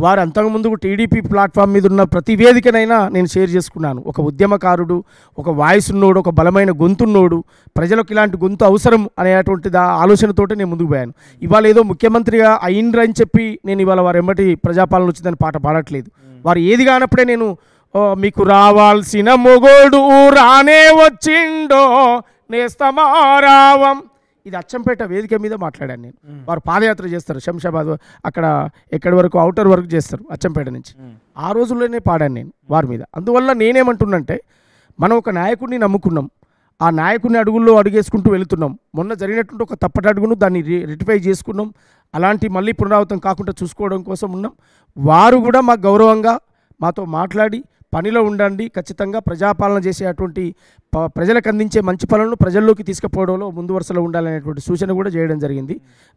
వారు అంతకుముందు టీడీపీ ప్లాట్ఫామ్ మీద ఉన్న ప్రతి వేదికనైనా నేను షేర్ చేసుకున్నాను. ఒక ఉద్యమకారుడు, ఒక వాయిస్ ఉన్నోడు, ఒక బలమైన గొంతున్నోడు, ప్రజలకు ఇలాంటి గొంతు అవసరం అనేటువంటి ఆలోచనతోటి నేను ముందుకు పోయాను. ఇవాళ ఏదో ముఖ్యమంత్రిగా అయిండ్రని చెప్పి నేను ఇవాళ వారు ఎమ్మటి ప్రజాపాలన వచ్చిందని పాట పాడట్లేదు. వారు ఏది కానప్పుడే నేను మీకు రావాల్సిన మొగోడు రానే వచ్చిండో నేస్తమారావం, ఇది అచ్చంపేట వేదిక మీద మాట్లాడాను నేను. వారు పాదయాత్ర చేస్తారు శంషాబాద్, అక్కడ ఎక్కడి వరకు అవుటర్ వరకు చేస్తారు అచ్చంపేట నుంచి. ఆ రోజుల్లోనే పాడాను నేను వారి మీద. అందువల్ల నేనేమంటున్నంటే, మనం ఒక నాయకుడిని నమ్ముకున్నాం, ఆ నాయకుడిని అడుగుల్లో అడుగేసుకుంటూ వెళుతున్నాం. మొన్న జరిగినటువంటి ఒక తప్పటి అడుగును దాన్ని రెటిఫై చేసుకున్నాం. అలాంటి మళ్ళీ పునరావృతం కాకుండా చూసుకోవడం కోసం ఉన్నాం. వారు కూడా మాకు గౌరవంగా మాతో మాట్లాడి పనిలో ఉండండి, ఖచ్చితంగా ప్రజాపాలన చేసేటువంటి ప్రజలకు అందించే మంచి పనులను ప్రజల్లోకి తీసుకుపోవడంలో ముందు వరుసలో ఉండాలనేటువంటి సూచన కూడా చేయడం జరిగింది.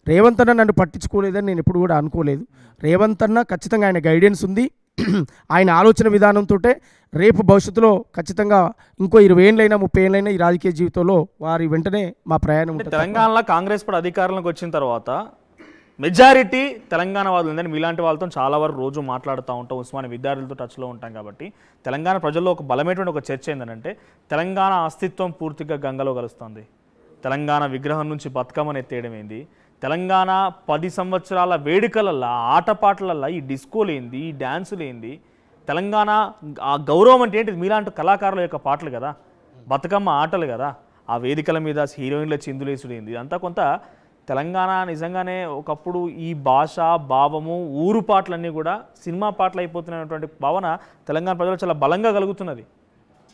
రేవంత్ అన్న నన్ను పట్టించుకోలేదని నేను ఎప్పుడు కూడా అనుకోలేదు. రేవంత్ అన్న ఖచ్చితంగా ఆయన గైడెన్స్ ఉంది, ఆయన ఆలోచన విధానంతో రేపు భవిష్యత్తులో ఖచ్చితంగా ఇంకో 20 ఏళ్ళైనా 30 ఏళ్ళైనా ఈ రాజకీయ జీవితంలో వారి వెంటనే మా ప్రయాణం ఉంటుంది. తెలంగాణలో కాంగ్రెస్ పార్టీ అధికారంలోకి వచ్చిన తర్వాత మెజారిటీ తెలంగాణ వాళ్ళు ఉందని మీలాంటి వాళ్ళతో చాలా వరకు రోజు మాట్లాడుతూ ఉంటాం, ఉస్మానియా విద్యార్థులతో టచ్లో ఉంటాం. కాబట్టి తెలంగాణ ప్రజల్లో ఒక బలమైనటువంటి ఒక చర్చ ఏంటంటే, తెలంగాణ అస్తిత్వం పూర్తిగా గంగలో కలుస్తుంది. తెలంగాణ విగ్రహం నుంచి బతుకమ్మను ఎత్తేయడం ఏంది, తెలంగాణ 10 సంవత్సరాల వేడుకలల్లో, ఆటపాటలల్లో ఈ డిస్కోలు ఏంది, ఈ డ్యాన్సులు ఏంది, తెలంగాణ ఆ గౌరవం అంటే ఏంటి? మీలాంటి కళాకారుల యొక్క పాటలు కదా, బతుకమ్మ ఆటలు కదా, ఆ వేదికల మీద హీరోయిన్ల చిందులేసుడు ఏంది, అంతా కొంత తెలంగాణ నిజంగానే ఒకప్పుడు ఈ భాష, భావము, ఊరు పాటలన్నీ కూడా సినిమా పాటలు అయిపోతున్నటువంటి భావన తెలంగాణ ప్రజలు చాలా బలంగా కలుగుతున్నది.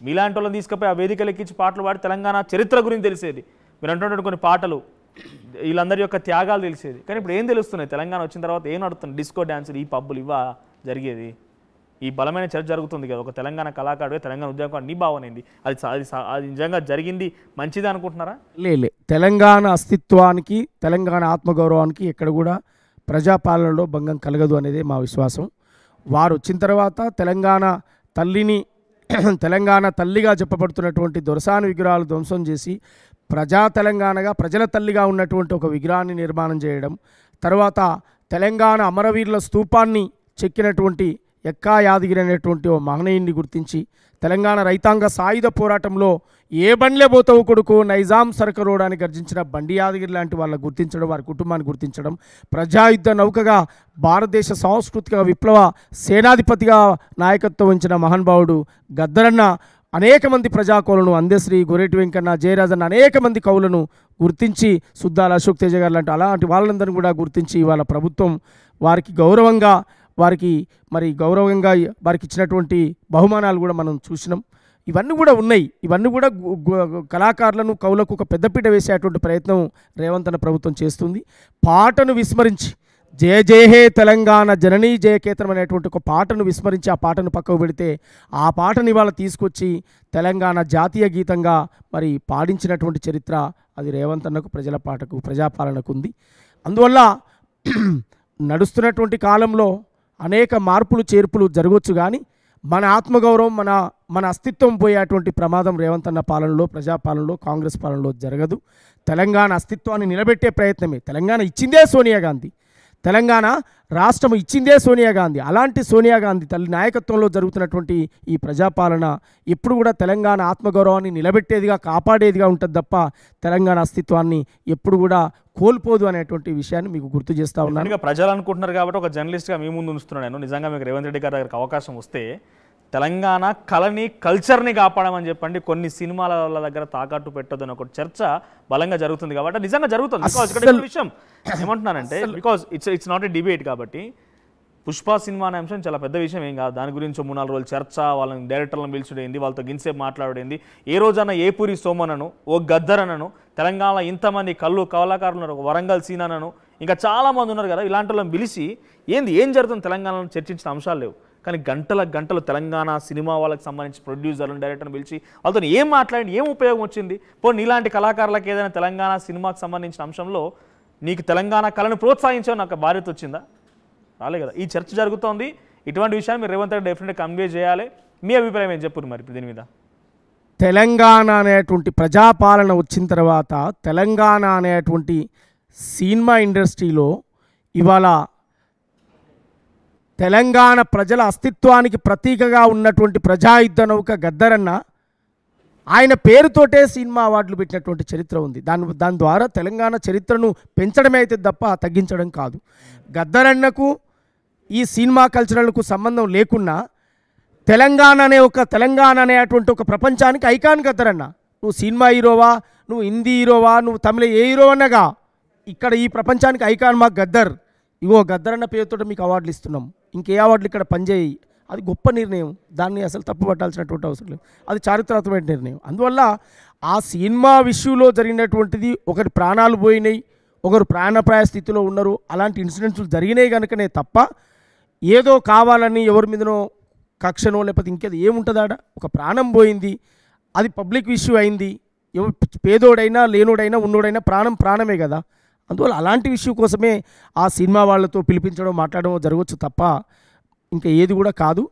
మీలాంటి వాళ్ళని తీసుకుపోయి ఆ వేదికలు ఎక్కించి పాటలు పాడి తెలంగాణ చరిత్ర గురించి తెలిసేది, మీరు అంటున్నటువంటి కొన్ని పాటలు, వీళ్ళందరి యొక్క త్యాగాలు తెలిసేది. కానీ ఇప్పుడు ఏం తెలుస్తున్నాయి? తెలంగాణ వచ్చిన తర్వాత ఏం నడుస్తుంది? డిస్కో డ్యాన్సులు, ఈ పబ్బులు ఇవా జరిగేది? ఈ బలమైన చర్చ జరుగుతుంది కదా, ఒక తెలంగాణ కళాకారుడు, తెలంగాణ ఉద్యమం, నీ భావన ఏంది? అది నిజంగా జరిగింది మంచిది అనుకుంటున్నారా? లే తెలంగాణ అస్తిత్వానికి, తెలంగాణ ఆత్మగౌరవానికి ఎక్కడ కూడా ప్రజాపాలనలో భంగం కలగదు అనేది మా విశ్వాసం. వారు వచ్చిన తర్వాత తెలంగాణ తల్లిగా చెప్పబడుతున్నటువంటి దొరసాని విగ్రహాలు ధ్వంసం చేసి తెలంగాణగా, ప్రజల తల్లిగా ఉన్నటువంటి ఒక విగ్రహాన్ని నిర్మాణం చేయడం, తర్వాత తెలంగాణ అమరవీరుల స్తూపాన్ని చెక్కినటువంటి ఎక్కా యాదగిరి అనేటువంటి ఓ మహనీయుని గుర్తించి, తెలంగాణ రైతాంగ సాయుధ పోరాటంలో ఏ బండ్లే పోతావు కొడుకు నైజాం సరకరోడానికి గర్జించిన బండి యాదగిరి లాంటి వాళ్ళని గుర్తించడం, వారి కుటుంబాన్ని గుర్తించడం, ప్రజాయుద్ధ నౌకగా భారతదేశ సాంస్కృతిక విప్లవ సేనాధిపతిగా నాయకత్వం వహించిన మహానుభావుడు గద్దరన్న అనేక మంది ప్రజాకవులను, అందశ్రీ, గొరెటి వెంకన్న, జయరాజన్న అనేక మంది కవులను గుర్తించి, సుద్దాల అశోక్ తేజ గారు లాంటి అలాంటి వాళ్ళందరినీ కూడా గుర్తించి ఇవాళ ప్రభుత్వం వారికి గౌరవంగా వారికి ఇచ్చినటువంటి బహుమానాలు కూడా మనం చూసినాం. ఇవన్నీ కూడా ఉన్నాయి. ఇవన్నీ కూడా కళాకారులను, కవులకు ఒక పెద్దపీట వేసేటువంటి ప్రయత్నం రేవంత్ అన్న ప్రభుత్వం చేస్తుంది. పాటను విస్మరించి, జయ జయ హే తెలంగాణ జననీ జయకేతనం అనేటువంటి ఒక పాటను విస్మరించి ఆ పాటను పక్కకు పెడితే, ఆ పాటను ఇవాళ తీసుకొచ్చి తెలంగాణ జాతీయ గీతంగా మరి పాడించినటువంటి చరిత్ర అది రేవంత్ అన్నకు, ప్రజాపాలనకు ఉంది. అందువల్ల నడుస్తున్నటువంటి కాలంలో అనేక మార్పులు చేర్పులు జరగవచ్చు, కానీ మన ఆత్మగౌరవం, మన అస్తిత్వం పోయేటువంటి ప్రమాదం రేవంత్ అన్న పాలనలో, ప్రజాపాలనలో, కాంగ్రెస్ పాలనలో జరగదు. తెలంగాణ అస్తిత్వాన్ని నిలబెట్టే ప్రయత్నమే. తెలంగాణ ఇచ్చిందే సోనియా గాంధీ. తెలంగాణ రాష్ట్రం ఇచ్చిందే సోనియా గాంధీ. అలాంటి సోనియా గాంధీ తల్లి నాయకత్వంలో జరుగుతున్నటువంటి ఈ ప్రజాపాలన ఎప్పుడు కూడా తెలంగాణ ఆత్మగౌరవాన్ని నిలబెట్టేదిగా, కాపాడేదిగా ఉంటుంది తప్ప తెలంగాణ అస్తిత్వాన్ని ఎప్పుడు కూడా కోల్పోదు అనేటువంటి విషయాన్ని మీకు గుర్తు చేస్తా ఉన్నాను. ఇంకా ప్రజలు అనుకుంటున్నారు కాబట్టి ఒక జర్నలిస్ట్గా మీ ముందు ఉంచుతున్నాను నేను. నిజంగా మీకు రేవంత్ రెడ్డి గారి దగ్గరికి అవకాశం వస్తే తెలంగాణ కళని, కల్చర్ని కాపాడమని చెప్పండి, కొన్ని సినిమాల దగ్గర తాకట్టు పెట్టొద్దని ఒక చర్చ బలంగా జరుగుతుంది కాబట్టి నిజంగా జరుగుతుంది. బికాజ్ ఇక్కడ విషయం ఏమంటున్నానంటే, because it's not a debate కాబట్టి పుష్ప సినిమా అనే అంశం చాలా పెద్ద విషయం ఏం కాదు. దాని గురించి 3-4 రోజులు చర్చ, వాళ్ళని డైరెక్టర్లను పిలిచుడేంది, వాళ్ళతో గిన్సేపు మాట్లాడేంది. ఏ రోజన్నా ఏపూరి సోమనను, ఓ గద్దరనను, తెలంగాణ ఇంతమంది కళాకారులు ఉన్నారు, ఒక వరంగల్ సీననను, ఇంకా చాలామంది ఉన్నారు కదా, ఇలాంటి వాళ్ళని పిలిచి ఏం జరుగుతుంది తెలంగాణలో చర్చించిన అంశాలు లేవు. కానీ గంటలు తెలంగాణ సినిమా వాళ్ళకి సంబంధించి ప్రొడ్యూసర్లను, డైరెక్టర్ని పిలిచి వాళ్ళతో ఏం మాట్లాడి ఏం ఉపయోగం వచ్చింది? పోనీ నీలాంటి కళాకారులకు ఏదైనా తెలంగాణ సినిమాకి సంబంధించిన అంశంలో నీకు తెలంగాణ కళను ప్రోత్సహించే నాకు బాధ్యత వచ్చిందా? రాలే కదా. ఈ చర్చ జరుగుతోంది. ఇటువంటి విషయాన్ని మీరు రేవంత్ రెడ్డి డెఫినెట్గా కన్వే చేయాలి. మీ అభిప్రాయం ఏం చెప్పారు మరి దీని మీద? తెలంగాణ అనేటువంటి ప్రజాపాలన వచ్చిన తర్వాత తెలంగాణ అనేటువంటి సినిమా ఇండస్ట్రీలో ఇవాళ తెలంగాణ ప్రజల అస్తిత్వానికి ప్రతీకగా ఉన్నటువంటి ప్రజాయుద్ధ నౌక గద్దరన్న ఆయన పేరుతోటే సినిమా అవార్డులు పెట్టినటువంటి చరిత్ర ఉంది. దాని ద్వారా తెలంగాణ చరిత్రను పెంచడమే అయితే తప్ప తగ్గించడం కాదు. గద్దరన్నకు ఈ సినిమా కల్చరల్కు సంబంధం లేకున్నా తెలంగాణ అనేటువంటి ఒక ప్రపంచానికి ఐకాన్ గద్దరన్న. నువ్వు సినిమా హీరోవా, నువ్వు హిందీ హీరోవా, నువ్వు తమిళ ఏ హీరో అన్నగా ఇక్కడ ఈ ప్రపంచానికి ఐకాన్ మా గద్దర్. ఇగో గద్దరన్న పేరుతో మీకు అవార్డులు ఇస్తున్నాం, ఇంకే అవార్డులు ఇక్కడ పనిచేయి. అది గొప్ప నిర్ణయం, దాన్ని అసలు తప్పు పట్టాల్సినటువంటి అవసరం లేదు. అది చారిత్రాత్మకమైన నిర్ణయం. అందువల్ల ఆ సినిమా విషయంలో జరిగినటువంటిది, ఒకరి ప్రాణాలు పోయినాయి, ఒకరు ప్రాణప్రాయ స్థితిలో ఉన్నారు, అలాంటి ఇన్సిడెంట్స్ జరిగినాయి కనుకనే తప్ప ఏదో కావాలని ఎవరి మీదనో కక్షనో లేకపోతే ఇంకేదో ఏముంటుంది ఆడ. ఒక ప్రాణం పోయింది, అది పబ్లిక్ ఇష్యూ అయింది. పేదోడైనా లేనోడైనా ఉన్నోడైనా ప్రాణమే కదా. అందువల్ల అలాంటి విషయం కోసమే ఆ సినిమా వాళ్ళతో పిలిపించడం, మాట్లాడడం జరగవచ్చు తప్ప ఇంకా ఏది కూడా కాదు.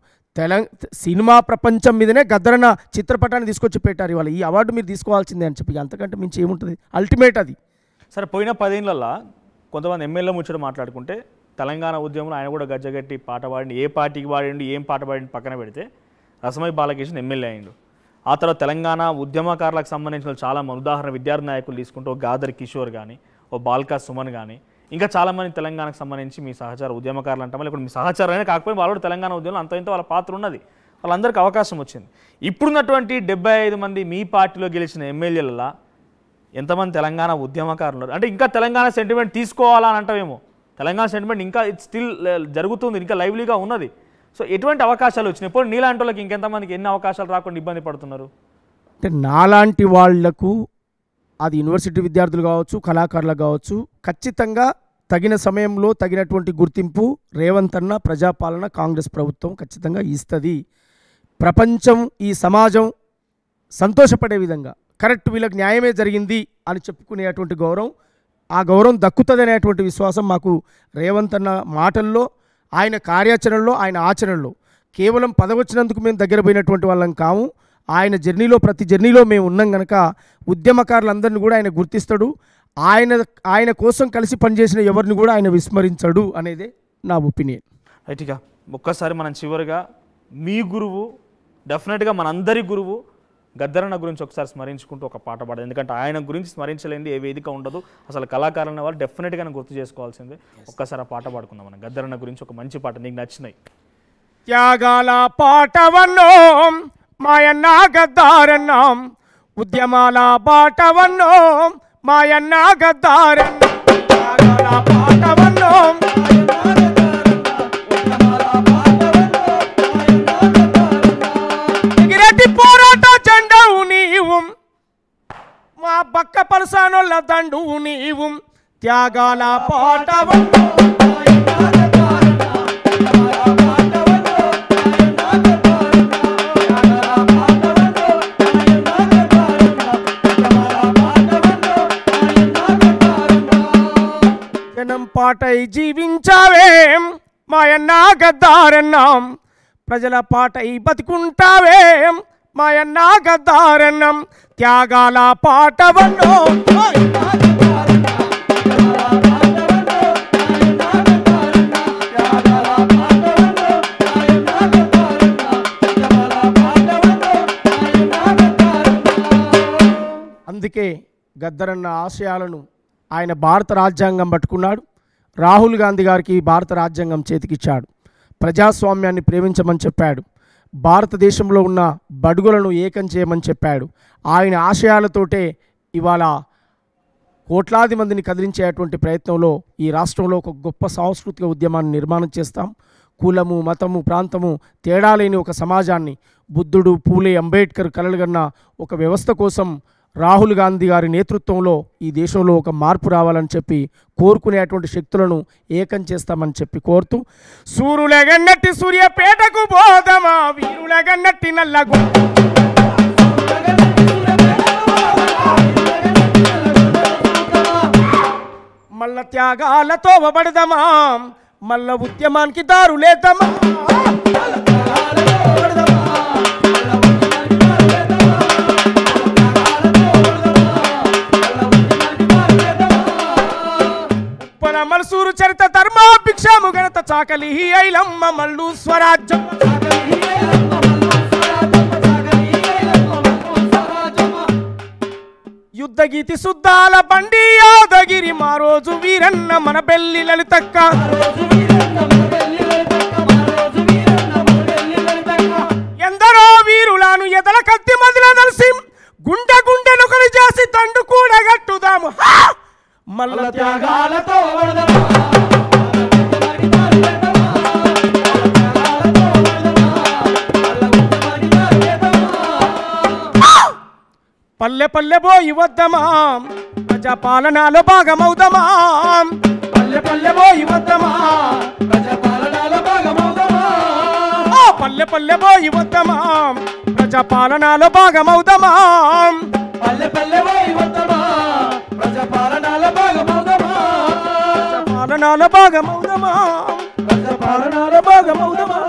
సినిమా ప్రపంచం మీదనే గద్దరన్న చిత్రపటాన్ని తీసుకొచ్చి పెట్టారు. ఇవాళ ఈ అవార్డు మీరు తీసుకోవాల్సిందే అని చెప్పి అంతకంటే మించి ఏముంటుంది? అల్టిమేట్ అది. సరే, పోయిన 10 ఏళ్లలో కొంతమంది ఎమ్మెల్యే ముచ్చట మాట్లాడుకుంటే తెలంగాణ ఉద్యమంలో ఆయన కూడా గజ్జగట్టి పాట పాడిండు. ఏ పార్టీకి పాడిండు, ఏం పాట పాడిండు పక్కన పెడితే రసమై బాలకృష్ణ ఎమ్మెల్యే అయిండు. ఆ తర్వాత తెలంగాణ ఉద్యమకారులకు సంబంధించిన చాలా ఉదాహరణ విద్యార్థి నాయకులు తీసుకుంటే ఓ గాదర్ కిషోర్ కానీ, ఓ బాల్కా సుమన్ కానీ, ఇంకా చాలామంది తెలంగాణకు సంబంధించి మీ సహచార ఉద్యమకారులు అంటామా, లేకపోతే మీ సహచారమైనా కాకపోతే వాళ్ళు తెలంగాణ ఉద్యమంలో అంత ఇంత వాళ్ళ పాత్ర ఉన్నది, వాళ్ళందరికీ అవకాశం వచ్చింది. ఇప్పుడున్నటువంటి 75 మంది మీ పార్టీలో గెలిచిన ఎమ్మెల్యేలలో ఎంతమంది తెలంగాణ ఉద్యమకారులు ఉన్నారు? అంటే ఇంకా తెలంగాణ సెంటిమెంట్ తీసుకోవాలా అని అంటామేమో. తెలంగాణ సెంటిమెంట్ ఇంకా ఇట్స్ స్టిల్ జరుగుతుంది, ఇంకా లైవ్లీగా ఉన్నది. సో ఎటువంటి అవకాశాలు వచ్చినాయి? ఇప్పుడు నీలాంటి వాళ్ళకి ఇంకెంతమందికి ఎన్ని అవకాశాలు రాకుండా ఇబ్బంది పడుతున్నారు? అంటే నాలాంటి వాళ్లకు, అది యూనివర్సిటీ విద్యార్థులు కావచ్చు, కళాకారులు కావచ్చు, ఖచ్చితంగా తగిన సమయంలో తగినటువంటి గుర్తింపు రేవంత్ అన్న, ప్రజాపాలన, కాంగ్రెస్ ప్రభుత్వం ఖచ్చితంగా ఇస్తుంది. ప్రపంచం, ఈ సమాజం సంతోషపడే విధంగా కరెక్ట్ వీళ్ళకి న్యాయమే జరిగింది అని చెప్పుకునేటువంటి గౌరవం, ఆ గౌరవం దక్కుతుంది అనేటువంటి విశ్వాసం మాకు రేవంత్ అన్న మాటల్లో, ఆయన కార్యాచరణలో, ఆయన ఆచరణలో. కేవలం పదవచ్చినందుకు మేము దగ్గర పోయినటువంటి వాళ్ళం కాము. ఆయన జర్నీలో, ప్రతి జర్నీలో మేము ఉన్నాం కనుక ఉద్యమకారులందరినీ కూడా ఆయన గుర్తిస్తాడు. ఆయన కోసం కలిసి పనిచేసిన ఎవరిని కూడా ఆయన విస్మరించడు అనేదే నా ఒపీనియన్. రైట్గా ఒక్కసారి మనం చివరిగా మీ గురువు, డెఫినెట్గా మనందరి గురువు గద్దరన్న గురించి ఒకసారి స్మరించుకుంటూ ఒక పాట పాడదు. ఎందుకంటే ఆయన గురించి స్మరించలేంది ఏ వేదిక ఉండదు. అసలు కళాకారులు వాళ్ళు డెఫినెట్గా గుర్తు చేసుకోవాల్సిందే. ఒక్కసారి ఆ పాట పాడుకుందాం మనం. గద్దరన్న గురించి ఒక మంచి పాట నీకు నచ్చినాయి. త్యాగాల పాటవన్నో మాయన్న గద్దారన్న, ఉద్యమాల బాటవన్నో మాయన్న గద్దారన్న, త్యాగాల పాటవన్నో ఎగిరెట్టి పోరాట జెండవు నీవు, మా బక్క పలసానోళ్ళ దండువు నీవు, త్యాగాల పాటవన్నో పాటై జీవించావేం మాయన్న గద్దారన్నాం, ప్రజల పాటై బతుకుంటావేం మాయన్న గద్దారన్నాం, త్యాగాల పాటవన్నో అందుకే గద్దరన్న ఆశయాలను ఆయన భారత రాజ్యాంగం పట్టుకున్నాడు. రాహుల్ గాంధీ గారికి భారత రాజ్యాంగం చేతికిచ్చాడు. ప్రజాస్వామ్యాన్ని ప్రేమించమని చెప్పాడు. భారతదేశంలో ఉన్న బడుగులను ఏకం చేయమని చెప్పాడు. ఆయన ఆశయాలతోటే ఇవాళ కోట్లాది మందిని కదిలించేటువంటి ప్రయత్నంలో ఈ రాష్ట్రంలో ఒక గొప్ప సాంస్కృతిక ఉద్యమాన్ని నిర్మాణం చేస్తాం. కులము, మతము, ప్రాంతము తేడా లేని ఒక సమాజాన్ని బుద్ధుడు, పూలే, అంబేద్కర్ కలలుగన్న ఒక వ్యవస్థ కోసం రాహుల్ గాంధీ గారి నేతృత్వంలో ఈ దేశంలో ఒక మార్పు రావాలని చెప్పి కోరుకునేటువంటి శక్తులను ఏకం చేస్తామని చెప్పి కోరుతూ, సూర్యులగన్నట్టి సూర్యపేటకు బోధమా వీరులగన్నట్టి నల్లగు మల్ల త్యాగాలతో వబడదమా మల్ల ఉద్యమానికి దారులేదమా ఉప్పన మల్సూరు చరిత ధర్మాభిక్షము గణత చాకలి ఐలమ్మ మల్లు స్వరాజ్యం యుద్ధగీతి శుద్ధాల బండి యాదగిరి మా రోజు వీరన్న మన బెల్లి లలితక్క ఎందరో వీరులను ఎదల కత్తి మదిల నలిసి గుండె గుండెను కొలి చేసి తండు కూడా గట్టుదాము మల్ల త్యాగాలతో పల్లె పల్లె పోయి వద్దమా ప్రజాపాలనలో భాగమవుదమా పల్లె పల్లె పోయి వద్దమా ప్రజాపాలనలో భాగమవుదమా పల్లె పల్లె పోయి వద్దమా ప్రజాపాలనలో భాగమవుదమా పల్లె పల్లె పోయి వద్దమా ప్రజాపాలనలో భాగమవుదమా ప్రజాపాలనలో భాగమవుదమా ప్రజాపాలనలో భాగమవుదమా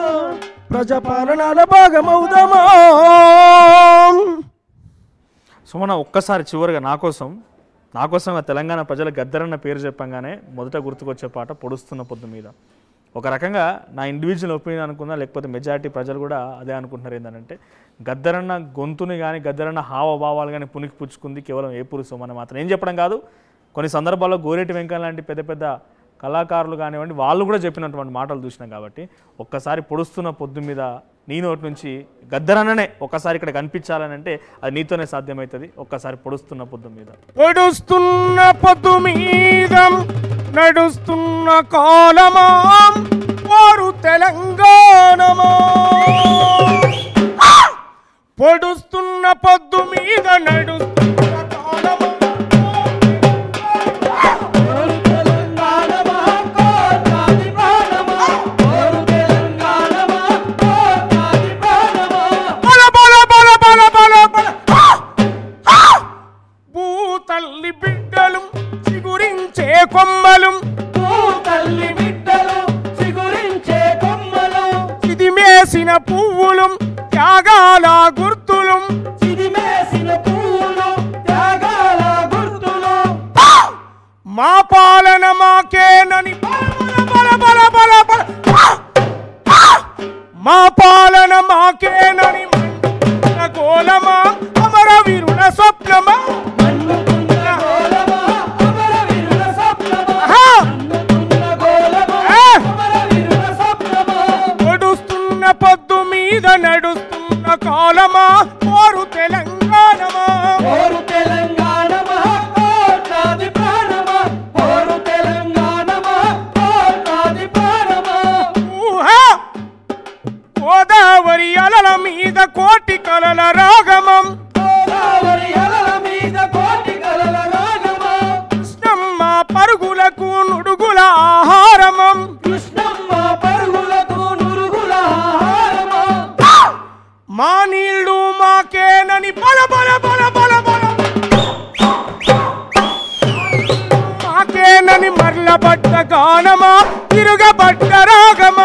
ప్రజాపాలనలో భాగమవుదమా. సుమన ఒక్కసారి చివరిగా నా కోసం తెలంగాణ ప్రజల గద్దరన్న పేరు చెప్పంగానే మొదట గుర్తుకొచ్చే పాట పొడుస్తున్న పొద్దు మీద. ఒక రకంగా నా ఇండివిజువల్ ఒపీనియన్ అనుకున్నా, లేకపోతే మెజారిటీ ప్రజలు కూడా అదే అనుకుంటున్నారు. ఏంటంటే గద్దరన్న గొంతుని కానీ గద్దరన్న హావభావాలు కానీ పునికి పుచ్చుకుంది కేవలం ఏపూరి సుమన మాత్రం. ఏం చెప్పడం కాదు, కొన్ని సందర్భాల్లో గోరేటి వెంకన్న లాంటి పెద్ద పెద్ద కళాకారులు కానివ్వండి వాళ్ళు కూడా చెప్పినటువంటి మాటలు చూసినాం. కాబట్టి ఒక్కసారి పొడుస్తున్న పొద్దు మీద నీ నోటి నుంచి గద్దరన్ననే ఒక్కసారి ఇక్కడ కనిపించాలని అంటే అది నీతోనే సాధ్యమవుతుంది. ఒక్కసారి పొడుస్తున్న పొద్దు మీద. పొడుస్తున్న పొద్దు మీద నడుస్తున్న కాలమా వారు తెలంగాణమా పొడుస్తున్న పొద్దు మీద నడుస్తున్న కాలమా తల్లి బిడ్డలు చిగురించే కొమ్మలు తల్లి బిడ్డలు చిగురించే కొమ్మలు చిదిమేసిన పువ్వులు త్యాగాల గుర్తులు చిదిమేసిన పువ్వులు త్యాగాల గుర్తులు మా పాలన మాకేనని బల బల బల బల మా పాలన మాకేనని గోలమా అమర వీరుల స్వప్నమా పొడుస్తున్న పొద్దు మీద నడుస్తున్న కాలమా పోరు తెలంగాణమా పోరు తెలంగాణమా కోట్లాది ప్రాణమా పోరు తెలంగాణమా కోట్లాది ప్రాణమా గోదావరి అలల మీద కోటి కలల రాగమం గోదావరి అలల మీద కోటి కలల రాగమం కృష్ణమ్మ పరుగులకు నుడుగుల ఆహారమం కృష్ణమ్మ పరుగులకు నుడుగుల ఆహారమం మా నీళ్లు మాకేనని బల బల బల బల బల మాకేనని మర్లబడ్డ గానమా తిరుగబడ్డ రాగమా